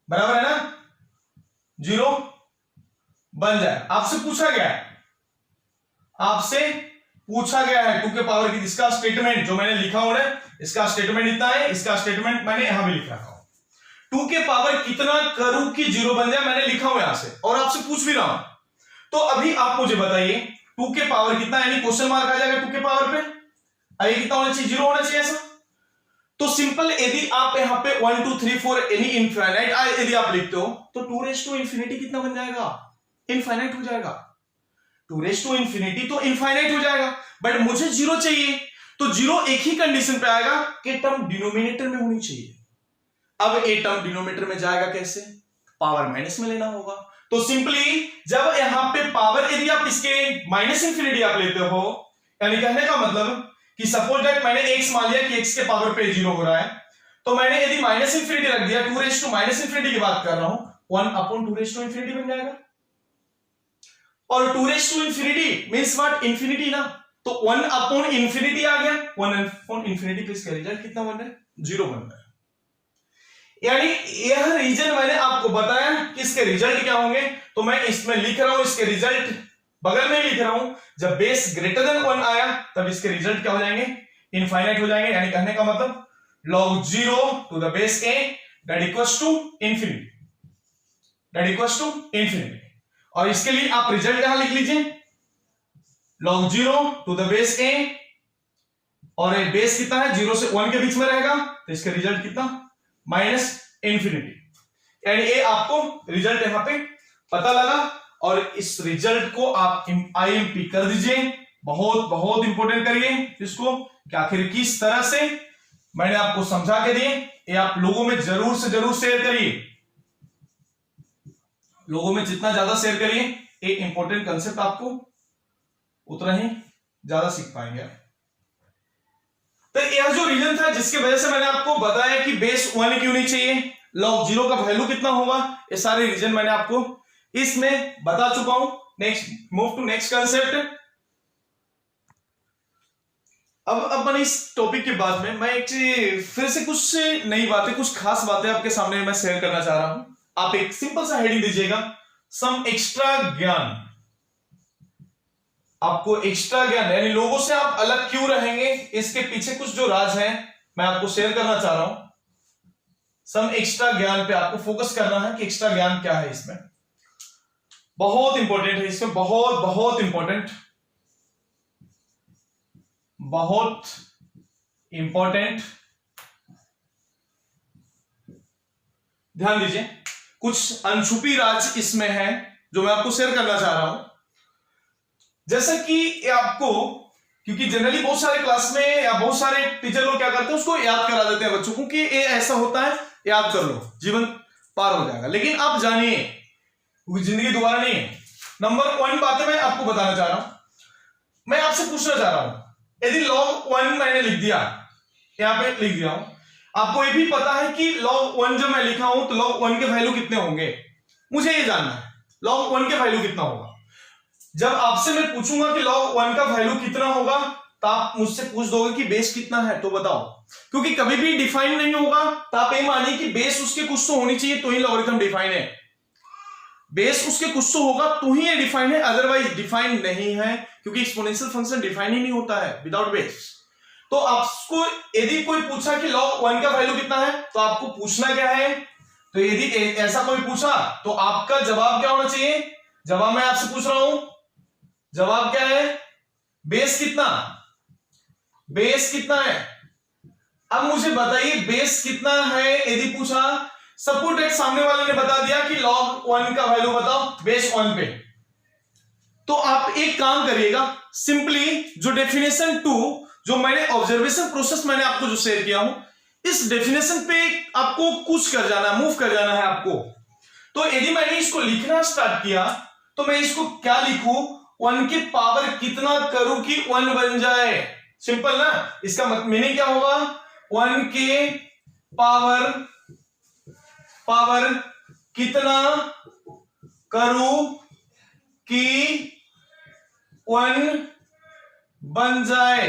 बराबर है ना? जीरो बन जाए। आपसे पूछा गया है 2 के पावर की, इसका स्टेटमेंट जो मैंने लिखा हूं ना, इसका स्टेटमेंट इतना है, इसका स्टेटमेंट मैंने यहां भी लिख रखा हूं। 2 के पावर कितना करूं कि जीरो बन जाए, मैंने लिखा हूं यहां से, और आपसे पूछ भी रहा हूं। तो अभी आप मुझे बताइए 2 के पावर कितना, यानी क्वेश्चन मार्क आ जाएगा 2 के पावर पे, आइए कितना होना चाहिए? जीरो होना चाहिए ऐसा। तो सिंपल, यदि आप यहां पे 1 2 3 4 एनी इनफाइनाइट यदि आप लिखते हो तो 2 रेज़ टू इंफिनिटी कितना बन जाएगा? इनफाइनाइट हो जाएगा। 2 रेज़ टू इंफिनिटी तो इनफाइनाइट हो जाएगा, बट मुझे जीरो चाहिए। तो जीरो एक ही कंडीशन पे आएगा कि टर्म डिनोमिनेटर में होनी चाहिए। अब ये टर्म डिनोमिनेटर में जाएगा कैसे? पावर माइनस में लेना होगा। तो सिंपली जब यहां पे पावर यदि आप इसके माइनस इंफिनिटी आप लेते हो, यानी कहने का मतलब कि सपोज दैट मैंने x मान लिया कि x के पावर पे जीरो हो रहा है, तो मैंने यदि माइनस इंफिनिटी रख दिया, 2 रेज़ टू माइनस इंफिनिटी की बात कर रहा हूं, 1 अपॉन 2 रेज़ टू इंफिनिटी बन जाएगा। और 2 raise to infinity means what? Infinity ना, तो 1 अपॉन इंफिनिटी आ गया। 1 अपॉन इंफिनिटी पे इसका रिजल्ट कितना बन रहा है? जीरो बन रहा है। यानी यह रीजन मैंने आपको बताया कि इसके रिजल्ट क्या होंगे, तो मैं इसमें लिख रहा हूं, इसके रिजल्ट बगल में लिख रहा हूं, जब बेस ग्रेटर देन 1 आया तब इसके रिजल्ट क्या हो जाएंगे? इनफाइनाइट हो जाएंगे। यानी कहने का मतलब log 0 to the base a that equals to infinity, और इसके लिए आप रिजल्ट यहां लिख लीजिए, log 0 to the base a, और ये बेस कितना है? 0 से 1 के बीच में रहेगा, तो इसका रिजल्ट कितना? Minus infinity. यानी ये आपको रिजल्ट यहां पे पता लगा, और इस रिजल्ट को आप IMP कर दीजिए। बहुत बहुत इंपॉर्टेंट करिए इसको कि आखिर किस तरह से मैंने आपको समझा के दिए। ये आप लोगों में जरूर से जरूर शेयर करिए, लोगों में जितना ज्यादा शेयर करिए, एक इंपॉर्टेंट कंसेप्ट आपको उतना ही ज्यादा सीख पाएंगे। तो यह जो रीजन था जिसके वजह से मैंने आपको बताया कि बेस 1 क्यों नहीं चाहिए, log 0 का वैल्यू कितना होगा, ये सारे रीजन मैंने आपको इसमें बता चुका हूं। Next, move to next concept. अब मैंने इस टॉपिक के बाद में मैं एक फिर से कुछ नई बातें, कुछ खास बातें आपके सामने मैं शेयर करना चाह रहा हूं। आप एक सिंपल सा हेडिंग दीजिएगा, सम एक्स्ट्रा ज्ञान। आपको एक्स्ट्रा ज्ञान यानी लोगों से आप अलग क्यों रहेंगे, इसके पीछे कुछ जो राज है मैं आपको शेयर करना चाह रहा हूं। सम एक्स्ट्रा ज्ञान पे आपको फोकस करना है कि एक्स्ट्रा ज्ञान क्या है, इसमें बहुत इंपॉर्टेंट है, इसमें बहुत बहुत इंपॉर्टेंट, बहुत इंपॉर्टेंट। ध्यान दीजिए, कुछ अनछुपी राज इसमें है जो मैं आपको शेयर करना चाह रहा हूं। जैसा कि आपको, क्योंकि जनरली बहुत सारे क्लास में या बहुत सारे टीचर लोग क्या करते हैं, उसको याद करा देते हैं बच्चों को कि ये ऐसा होता है, याद कर लो, जीवन पार हो जाएगा। लेकिन आप जानिए, क्योंकि जिंदगी दोबारा नहीं है। नंबर 1 बातें मैं आपको बताना चाह रहा हूं। मैं आपसे पूछना चाह रहा हूं, यदि log 1 मैंने लिख दिया, यहां पे लिख दिया हूं, आपको ये भी पता है कि log 1 जब मैं लिखा हूं तो log 1 के वैल्यू कितने होंगे, मुझे ये जानना है log 1 के वैल्यू कितना होगा। जब आपसे मैं पूछूंगा कि log 1 का वैल्यू कितना होगा तो आप मुझसे पूछ दोगे कि बेस कितना है, तो बताओ। क्योंकि कभी भी डिफाइन नहीं होगा तो आप ये मानिए कि बेस उसके कुछ तो होनी चाहिए तो ही लॉगरिथम डिफाइन है। बेस उसके कुछ तो होगा तो ही ये डिफाइन है, अदरवाइज डिफाइन नहीं है, क्योंकि एक्सपोनेंशियल फंक्शन डिफाइन ही नहीं होता है विदाउट बेस। तो आपको यदि कोई पूछा कि log 1 का वैल्यू कितना है तो आपको पूछना क्या है, तो यदि ऐसा कोई पूछा तो आपका जवाब क्या होना चाहिए। जवाब मैं आपसे पूछ रहा हूं, जवाब क्या है, बेस कितना, बेस कितना है। अब मुझे बताइए बेस कितना है, यदि पूछा, सपोज दैट सामने वाले ने बता दिया कि log 1 का वैल्यू बताओ बेस 1 पे, तो आप एक काम करिएगा, सिंपली जो डेफिनेशन 2, जो मैंने ऑब्जर्वेशन प्रोसेस मैंने आपको जो शेयर किया हूं, इस डेफिनेशन पे आपको कुछ कर जाना है, मूव कर जाना है आपको। तो यदि मैंने इसको लिखना स्टार्ट किया तो मैं इसको क्या लिखूं, 1 की पावर कितना करूं कि 1 बन जाए। सिंपल ना, इसका मीनिंग क्या होगा, 1 के पावर कितना करूं कि 1 बन जाए,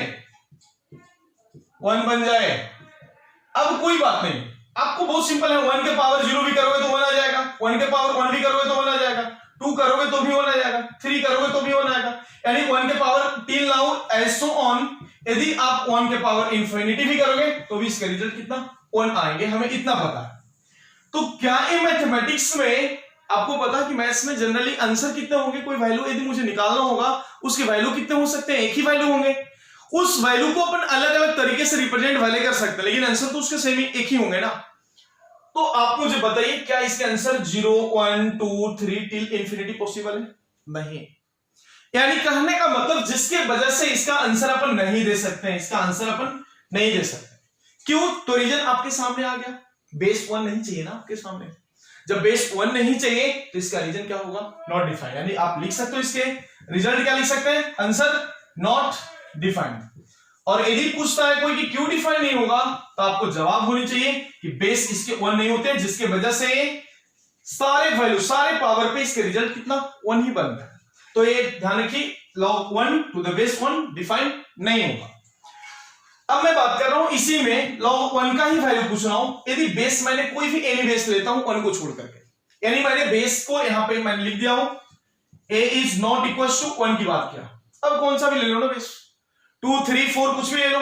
1 बन जाए। अब कोई बात नहीं, आपको बहुत सिंपल है, 1 के पावर 0 भी करोगे तो 1 आ जाएगा, 1 के पावर 1 भी करोगे तो 1 आ जाएगा, 2 करोगे तो भी 1 आ जाएगा, 3 करोगे तो भी 1 आएगा, यानी 1 के power till now as so on. यदि आप 1 के पावर इंफिनिटी भी करोगे तो भी इसका रिजल्ट कितना 1 आएंगे, हमें इतना पता है। तो क्या ये मैथमेटिक्स में आपको पता कि मैथ्स में जनरली आंसर कितने होंगे, कोई वैल्यू यदि मुझे निकालना होगा उसके वैल्यू कितने हो सकते हैं, एक ही वैल्यू होंगे। उस वैल्यू को अपन अलग अलग तरीके से रिप्रेजेंट भले कर सकते हैं लेकिन आंसर तो उसके सेम ही एक ही होंगे ना। तो आप मुझे बताइए क्या इसके आंसर 0, 1, 2, 3 टिल इंफिनिटी पॉसिबल है, नहीं। यानी कहने का मतलब जिसके वजह से इसका आंसर अपन नहीं दे सकते हैं, इसका आंसर अपन नहीं दे सकते। क्यों, तो रीजन आपके सामने आ गया, बेस 1 नहीं चाहिए ना आपके सामने। जब बेस 1 नहीं चाहिए तो इसका रीजन क्या होगा, नॉट डिफाइंड। यानी आप लिख सकते हो इसके रिजल्ट क्या लिख सकते हैं, आंसर नॉट डिफाइंड। और यदि पूछता है कोई कि क्यों डिफाइन नहीं होगा तो आपको जवाब होनी चाहिए कि बेस इसके 1 नहीं होते, जिसके वजह से सारे वैल्यू, सारे पावर पे इसके रिजल्ट कितना 1 ही बनता है। तो ये ध्यान रखिए, log 1 to the base 1 define नहीं होगा। अब मैं बात कर रहा हूं इसी में log 1 का ही वैल्यू पूछ रहा हूं। यदि बेस मैंने कोई भी एनी बेस लेता हूं 1 को छोड़ करके, यानी मैंने बेस को यहां पे मैंने लिख दिया हूं a is not equal to 1 की बात किया। अब कौन सा भी ले लो ना बेस, 2, 3, 4 कुछ भी ले लो।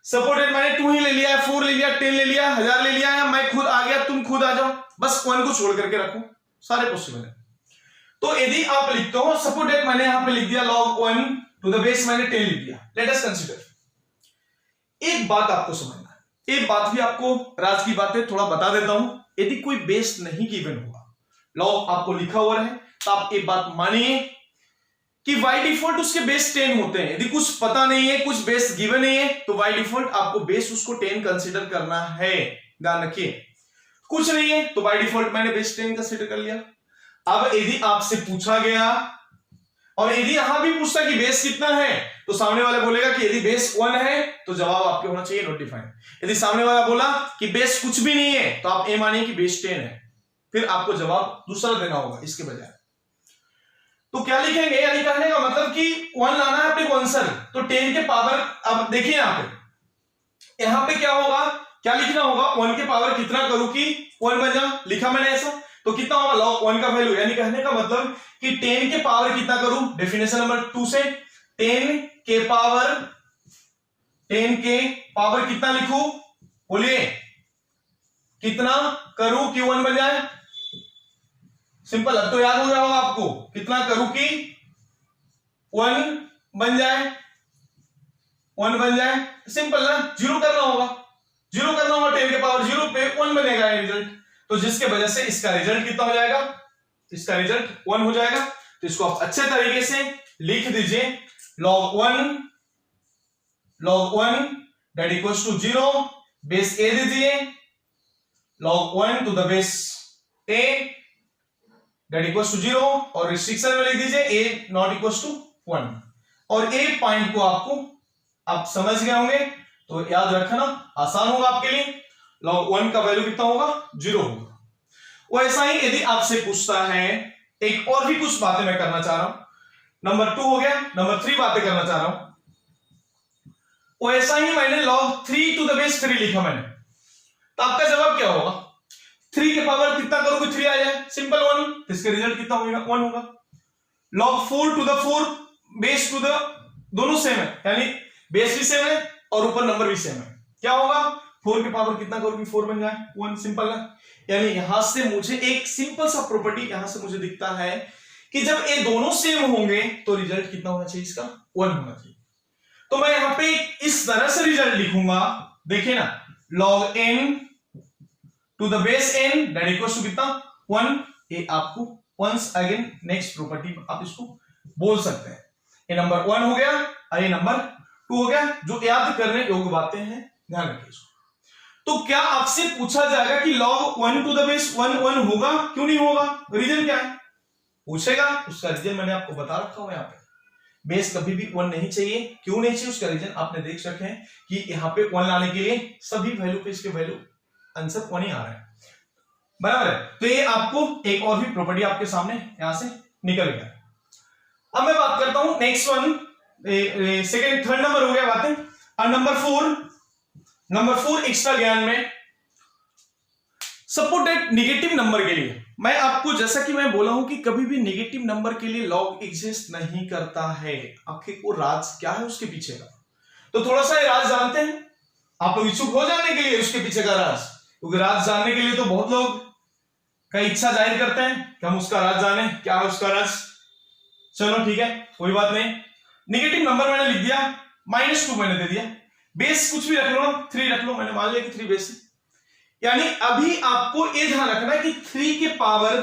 सपोर्टेड मैंने 2 ही ले लिया है, 4 ले लिया, 10 ले लिया, 1000 ले लिया, या मैं खुद आ गया, तुम खुद आ जाओ, बस 1 को छोड़ करके रखो, सारे पॉसिबल है। तो यदि आप लिखते हो, सपोर्टेड मैंने यहां पे लिख दिया log 1 टू द बेस मैंने 10 लिख दिया। लेट अस कंसीडर, एक बात आपको समझना है, एक बात भी आपको राज की बातें थोड़ा बता देता हूं। यदि कोई बेस नहीं गिवन होगा, लॉग आपको लिखा हुआ है, तो आप एक बात मानिए कि बाय डिफॉल्ट उसके बेस 10 होते हैं। यदि कुछ पता नहीं है, कुछ बेस गिवन नहीं है, तो बाय डिफॉल्ट आपको बेस उसको 10 कंसीडर करना है, ध्यान रखिए। कुछ नहीं है तो बाय डिफॉल्ट मैंने बेस 10 कंसीडर कर लिया। अब यदि आपसे पूछा गया और यदि यहां भी पूछता है कि बेस कितना है तो सामने वाला बोलेगा कि यदि बेस 1 है तो जवाब आपके होना चाहिए नॉट डिफाइंड। यदि सामने वाला बोला कि बेस कुछ भी नहीं है तो आप ए मानिए कि बेस 10 है, फिर आपको जवाब दूसरा देना होगा इसके बजाय। तो क्या लिखेंगे, यानी कहने का मतलब कि 1 लाना है अपने को आंसर, तो 10 के पावर, अब देखिए यहां पे क्या होगा, क्या लिखना होगा, 1 के पावर कितना करूं कि 1 बन जा, लिखा मैंने ऐसा, तो कितना होगा log 1 का वैल्यू, यानी कहने का मतलब कि 10 के पावर कितना करूं, डेफिनेशन नंबर 2 से 10 के पावर कितना लिखूं, बोलिए कितना करूं कि 1 बन जाए, सिंपल, अब तो याद हो गया होगा आपको, कितना करूं कि 1 बन जाए, 1 बन जाए, सिंपल ना, 0 करना होगा, 10 के पावर 0 पे 1 बनेगा रिजल्ट, तो जिसके वजह से इसका रिजल्ट कितना हो जाएगा, इसका रिजल्ट 1 हो जाएगा। तो इसको आप अच्छे तरीके से लिख दीजिए, log 1 that equals to 0, base a दीजिए, log 1 to the base a that equals to 0, और रिस्ट्रिक्शन में लिख दीजिए a नॉट इक्वल्स टू 1, और a पॉइंट को आपको आप समझ गए होंगे, तो याद रखना आसान होगा आपके लिए, log 1 का वैल्यू कितना होगा, 0 होगा। वैसा ही यदि आपसे पूछता है, एक और भी कुछ बातें मैं करना चाह रहा हूं, नंबर 2 हो गया, नंबर 3 बातें करना चाह रहा हूं, वैसा ही मैंने log 3 टू द बेस 3 लिखा मैंने, तो आपका जवाब क्या होगा, 3 के पावर कितना करोगे 3 आ जाए, सिंपल 1, तो इसका रिजल्ट कितना होगा, 1 होगा। log 4 to the 4 base to the, दोनों सेम है, यानी बेस भी सेम है और ऊपर नंबर भी सेम है, क्या होगा, 4 के पावर कितना करोगे 4 बन जाए, 1, सिंपल है। यानी यहां से मुझे एक सिंपल सा प्रॉपर्टी यहां से मुझे दिखता है कि जब ये दोनों सेम होंगे तो रिजल्ट कितना होना चाहिए, इसका 1 होना चाहिए। तो मैं यहां पे इस तरह से रिजल्ट लिखूंगा, देखिए ना, log n to the base n that equals to कितना 1, ये आपको वंस अगेन नेक्स्ट प्रॉपर्टी आप इसको बोल सकते हैं। ये नंबर 1 हो गया और ये नंबर 2 हो गया, जो याद करने योग्य बातें हैं, ध्यान रखिए इसको। तो क्या आपसे पूछा जाएगा कि log 1 टू द बेस 1 1 होगा, क्यों नहीं होगा, रीजन क्या है, पूछेगा, उसका रीजन मैंने आपको बता रखा हुआ, यहाँ पे बेस कभी भी 1 नहीं चाहिए, क्यों नहीं चाहिए, उसका रीजन आपने देख रखे हैं कि यहाँ पे 1 लाने के लिए सभी वैल्यू पे इसके वैल्यू आंसर 1 ही आ रहा है, बराबर है। तो ये आपको एक और भी प्रॉपर्टी आपके सामने यहां से निकल गया। अब मैं बात करता हूं next one, second third number हो गया बातें, और नंबर 4 एक्स्ट्रा ज्ञान में सपोर्टेड नेगेटिव नंबर के लिए मैं आपको, जैसा कि मैं बोला हूं कि कभी भी नेगेटिव नंबर के लिए लॉग एग्जिस्ट नहीं करता है, आखिर को राज क्या है उसके पीछे का, तो थोड़ा सा राज जानते हैं, आप लोग इच्छुक हो जानने के लिए उसके पीछे का राज, क्योंकि राज जानने के लिए तो बहुत लोग कई इच्छा जाहिर करते हैं कि हम उसका राज जाने, क्या है उसका राज, चलो ठीक है कोई बात नहीं। नेगेटिव नंबर मैंने लिख दिया, -2 मैंने दे दिया, बेस कुछ भी रख लो, 3 रख लो, मैंने मान लिया कि 3 बेस है, यानी अभी आपको ये ध्यान रखना है कि 3 के पावर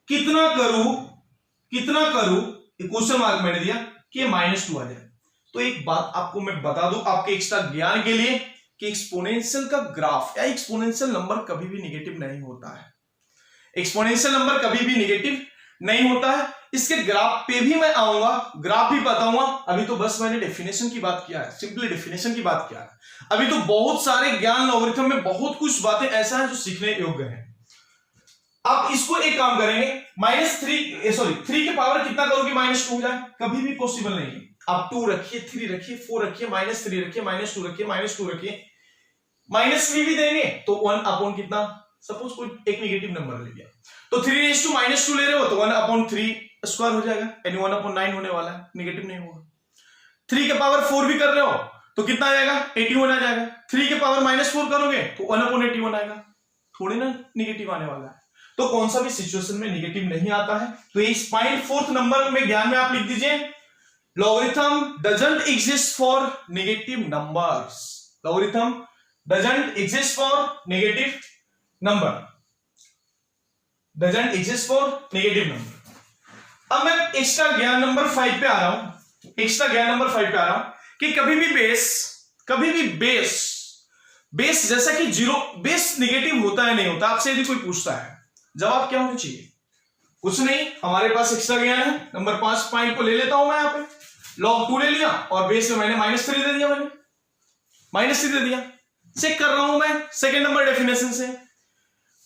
कितना करूं, क्वेश्चन मार्क मैंने दिया कि -2 आ जाए। तो एक बात आपको मैं बता दूं आपके एक्स्ट्रा ज्ञान के लिए कि एक्सपोनेंशियल का ग्राफ या एक्सपोनेंशियल नंबर कभी भी नेगेटिव नहीं होता है, एक्सपोनेंशियल नंबर कभी भी नेगेटिव नहीं होता है। इसके ग्राफ पे भी मैं आऊंगा, ग्राफ भी बताऊंगा, अभी तो बस मैंने डेफिनेशन की बात किया है, सिंपली डेफिनेशन की बात किया है, अभी तो बहुत सारे ज्ञान लॉगरिथम में बहुत कुछ बातें ऐसा है जो सीखने योग्य है। आप इसको एक काम करेंगे, -3 के पावर कितना करोगे -2 हो जाए, कभी भी पॉसिबल नहीं है। आप 2 रखिए, 3 रखिए, 4 रखिए, -3 रखिए, -2 रखिए, -2 रखिए, -3 भी देंगे तो 1 अपॉन कितना, सपोज कोई एक नेगेटिव नंबर ले लिया तो 3 -2 ले रहे हो तो 1/3 स्क्वायर हो जाएगा, यानी 1/9 होने वाला है, नेगेटिव नहीं होगा। 3 के पावर 4 भी कर रहे हो तो कितना आ जाएगा, 81 आ जाएगा। 3 के पावर -4 करोगे तो 1/81 आएगा, थोड़ी ना नेगेटिव आने वाला है। तो कौन सा भी सिचुएशन में नेगेटिव नहीं आता है। तो इस पॉइंट 4th नंबर में ज्ञान में आप लिख दीजिए, logarithm doesn't exist for negative numbers, logarithm doesn't exist for negative number, doesn't exist for negative number। अब मैं एक्स्ट्रा ज्ञान नंबर 5 पे आ रहा हूं, एक्स्ट्रा ज्ञान नंबर 5 पे आ रहा हूं कि कभी भी बेस जैसा कि 0 बेस नेगेटिव होता है नहीं होता, आपसे यदि कोई पूछता है जवाब क्या होना चाहिए, कुछ नहीं, हमारे पास एक्स्ट्रा ज्ञान है। नंबर 5 पॉइंट को ले लेता हूं मैं यहाँ पे, log 2 ले लिया और बेस में मैंने -3 दे दिया, मैंने -3 दे दिया। चेक कर रहा हूं मैं सेकेंड नंबर डेफिनेशन से,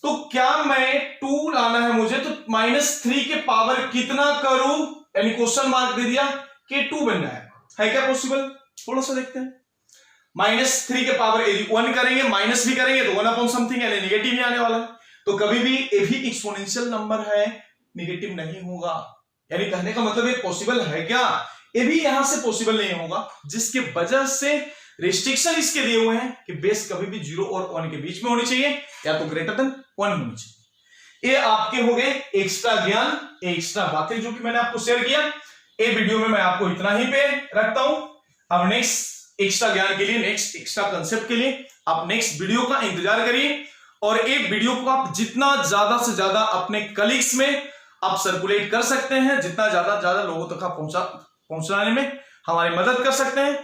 तो क्या मैं 2 लाना है मुझे, तो -3 के पावर कितना करूं, यानी क्वेश्चन मार्क दे दिया कि 2 बन रहा है क्या पॉसिबल? थोड़ा सा देखते हैं। -3 के पावर 1 करेंगे, माइनस भी करेंगे तो 1/समथिंग यानी निगेटिव ही आने वाला है। तो कभी भी ये भी एक्सपोनेंशियल नंबर है, निगेटिव नहीं होगा। यानी कहने का मतलब ये पॉसिबल है क्या? ये भी यहां से पॉसिबल नहीं होगा, जिसके वजह से रिस्ट्रिक्शन इसके दिए हुए हैं कि बेस कभी भी 0 और 1 के बीच में होनी चाहिए, या तो ग्रेटर देन 1 होनी चाहिए। ये आपके हो गए एक्स्ट्रा ज्ञान, एक्स्ट्रा बातें जो कि मैंने आपको शेयर किया। ये वीडियो में मैं आपको इतना ही पे रखता हूं। अब नेक्स्ट एक्स्ट्रा ज्ञान के लिए, नेक्स्ट एक्स्ट्रा कंसेप्ट के लिए आप नेक्स्ट वीडियो का इंतजार करिए, और ये वीडियो को आप जितना ज्यादा से ज्यादा अपने कलीग्स में आप सर्कुलेट कर सकते हैं, जितना ज्यादा लोगों तक आप पहुंचाने में हमारी मदद कर सकते हैं।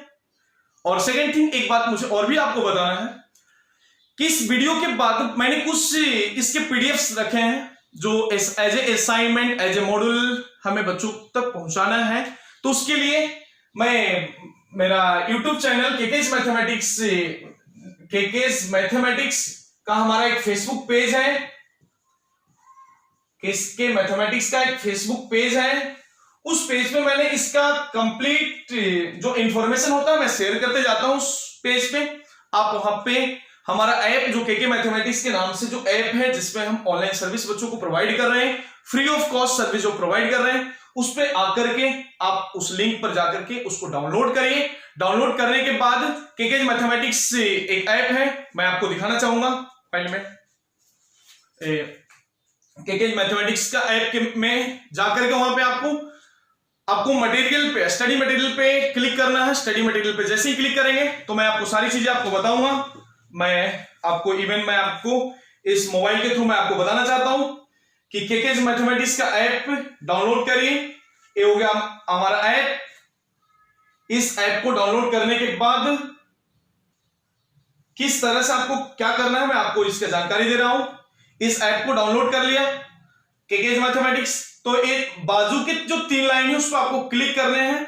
और सेकेंड थिंग, एक बात मुझे और भी आपको बताना है कि इस वीडियो के बाद मैंने कुछ इसके पीडीएफ्स रखे हैं जो as a assignment, as a module हमें बच्चों तक पहुंचाना है। तो उसके लिए मैं मेरा यूट्यूब चैनल केकेस मैथमेटिक्स का हमारा एक फेसबुक पेज है, के मैथमेटिक्स का एक फेसबुक पेज है। उस पेज पे मैंने इसका कंप्लीट जो इंफॉर्मेशन होता है मैं शेयर करते जाता हूं उस पेज पे। आप वहां पे हमारा ऐप जो के मैथमेटिक्स के नाम से जो ऐप है, जिसपे हम ऑनलाइन सर्विस बच्चों को प्रोवाइड कर रहे हैं, फ्री ऑफ कॉस्ट सर्विस जो प्रोवाइड कर रहे हैं, उस पे आकर के आप उस लिंक पर जाकर के उसको डाउनलोड करिए। डाउनलोड करने के बाद के मैथमेटिक्स एक ऐप है, मैं आपको दिखाना चाहूंगा। पहले मैं के मैथमेटिक्स का ऐप में जाकर के वहां पे आपको मटेरियल पे, स्टडी मटेरियल पे क्लिक करना है। स्टडी मटेरियल पे जैसे ही क्लिक करेंगे तो मैं आपको सारी चीजें आपको बताऊंगा। मैं आपको इस मोबाइल के थ्रू मैं आपको बताना चाहता हूं कि के मैथमेटिक्स का ऐप डाउनलोड करिए। ये हो गया हमारा ऐप। इस ऐप को डाउनलोड करने के बाद किस तरह से आपको क्या करना है मैं आपको इसका जानकारी दे रहा हूं। इस ऐप को डाउनलोड कर लिया के मैथमेटिक्स, तो एक बाजू के जो 3 लाइन है उस पर आपको क्लिक करने हैं।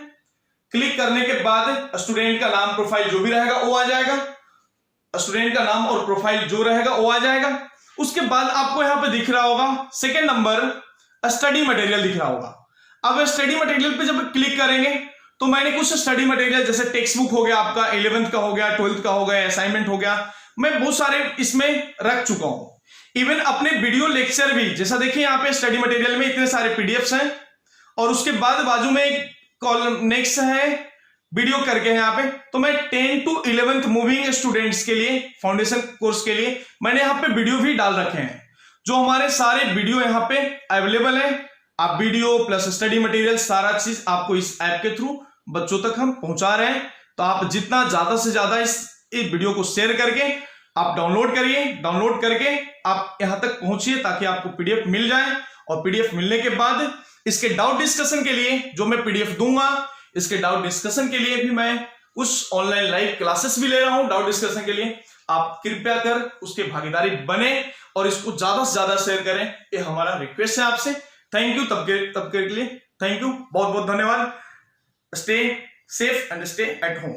क्लिक करने के बाद स्टूडेंट का नाम, प्रोफाइल जो भी रहेगा वो आ जाएगा। स्टूडेंट का नाम और प्रोफाइल जो रहेगा वो आ जाएगा। उसके बाद आपको यहां पे दिख रहा होगा सेकेंड नंबर स्टडी मटेरियल दिख रहा होगा। अब स्टडी मटेरियल पे जब क्लिक करेंगे तो मैंने कुछ स्टडी मटेरियल जैसे टेक्स्ट बुक हो गया, आपका 11th का हो गया, 12th का हो गया, असाइनमेंट हो गया, मैं बहुत सारे इसमें रख चुका हूं। इवन अपने वीडियो लेक्चर भी, जैसा देखिए यहाँ पे स्टडी मटेरियल में इतने सारे पीडीएफ्स हैं, और उसके बाद बाजू में एक कॉलम नेक्स्ट है वीडियो करके यहाँ पे, तो मैं 10 to 11th मूविंग स्टूडेंट्स के लिए, फाउंडेशन कोर्स के लिए मैंने यहाँ पे वीडियो भी डाल रखे हैं। जो हमारे सारे वीडियो यहाँ पे अवेलेबल है। आप वीडियो प्लस स्टडी मटेरियल सारा चीज आपको इस ऐप के थ्रू बच्चों तक हम पहुंचा रहे हैं। तो आप जितना ज्यादा से ज्यादा इस वीडियो को शेयर करके आप डाउनलोड करिए। डाउनलोड करके आप यहां तक पहुंचिए ताकि आपको पीडीएफ मिल जाए। और पीडीएफ मिलने के बाद इसके डाउट डिस्कशन के लिए जो मैं पीडीएफ दूंगा, इसके डाउट डिस्कशन के लिए भी मैं उस ऑनलाइन लाइव क्लासेस भी ले रहा हूं। डाउट डिस्कशन के लिए आप कृपया कर उसके भागीदारी बने और इसको ज्यादा से ज्यादा शेयर करें, ये हमारा रिक्वेस्ट है आपसे। थैंक यू तब के लिए थैंक यू, बहुत बहुत धन्यवाद। Stay safe and stay at home.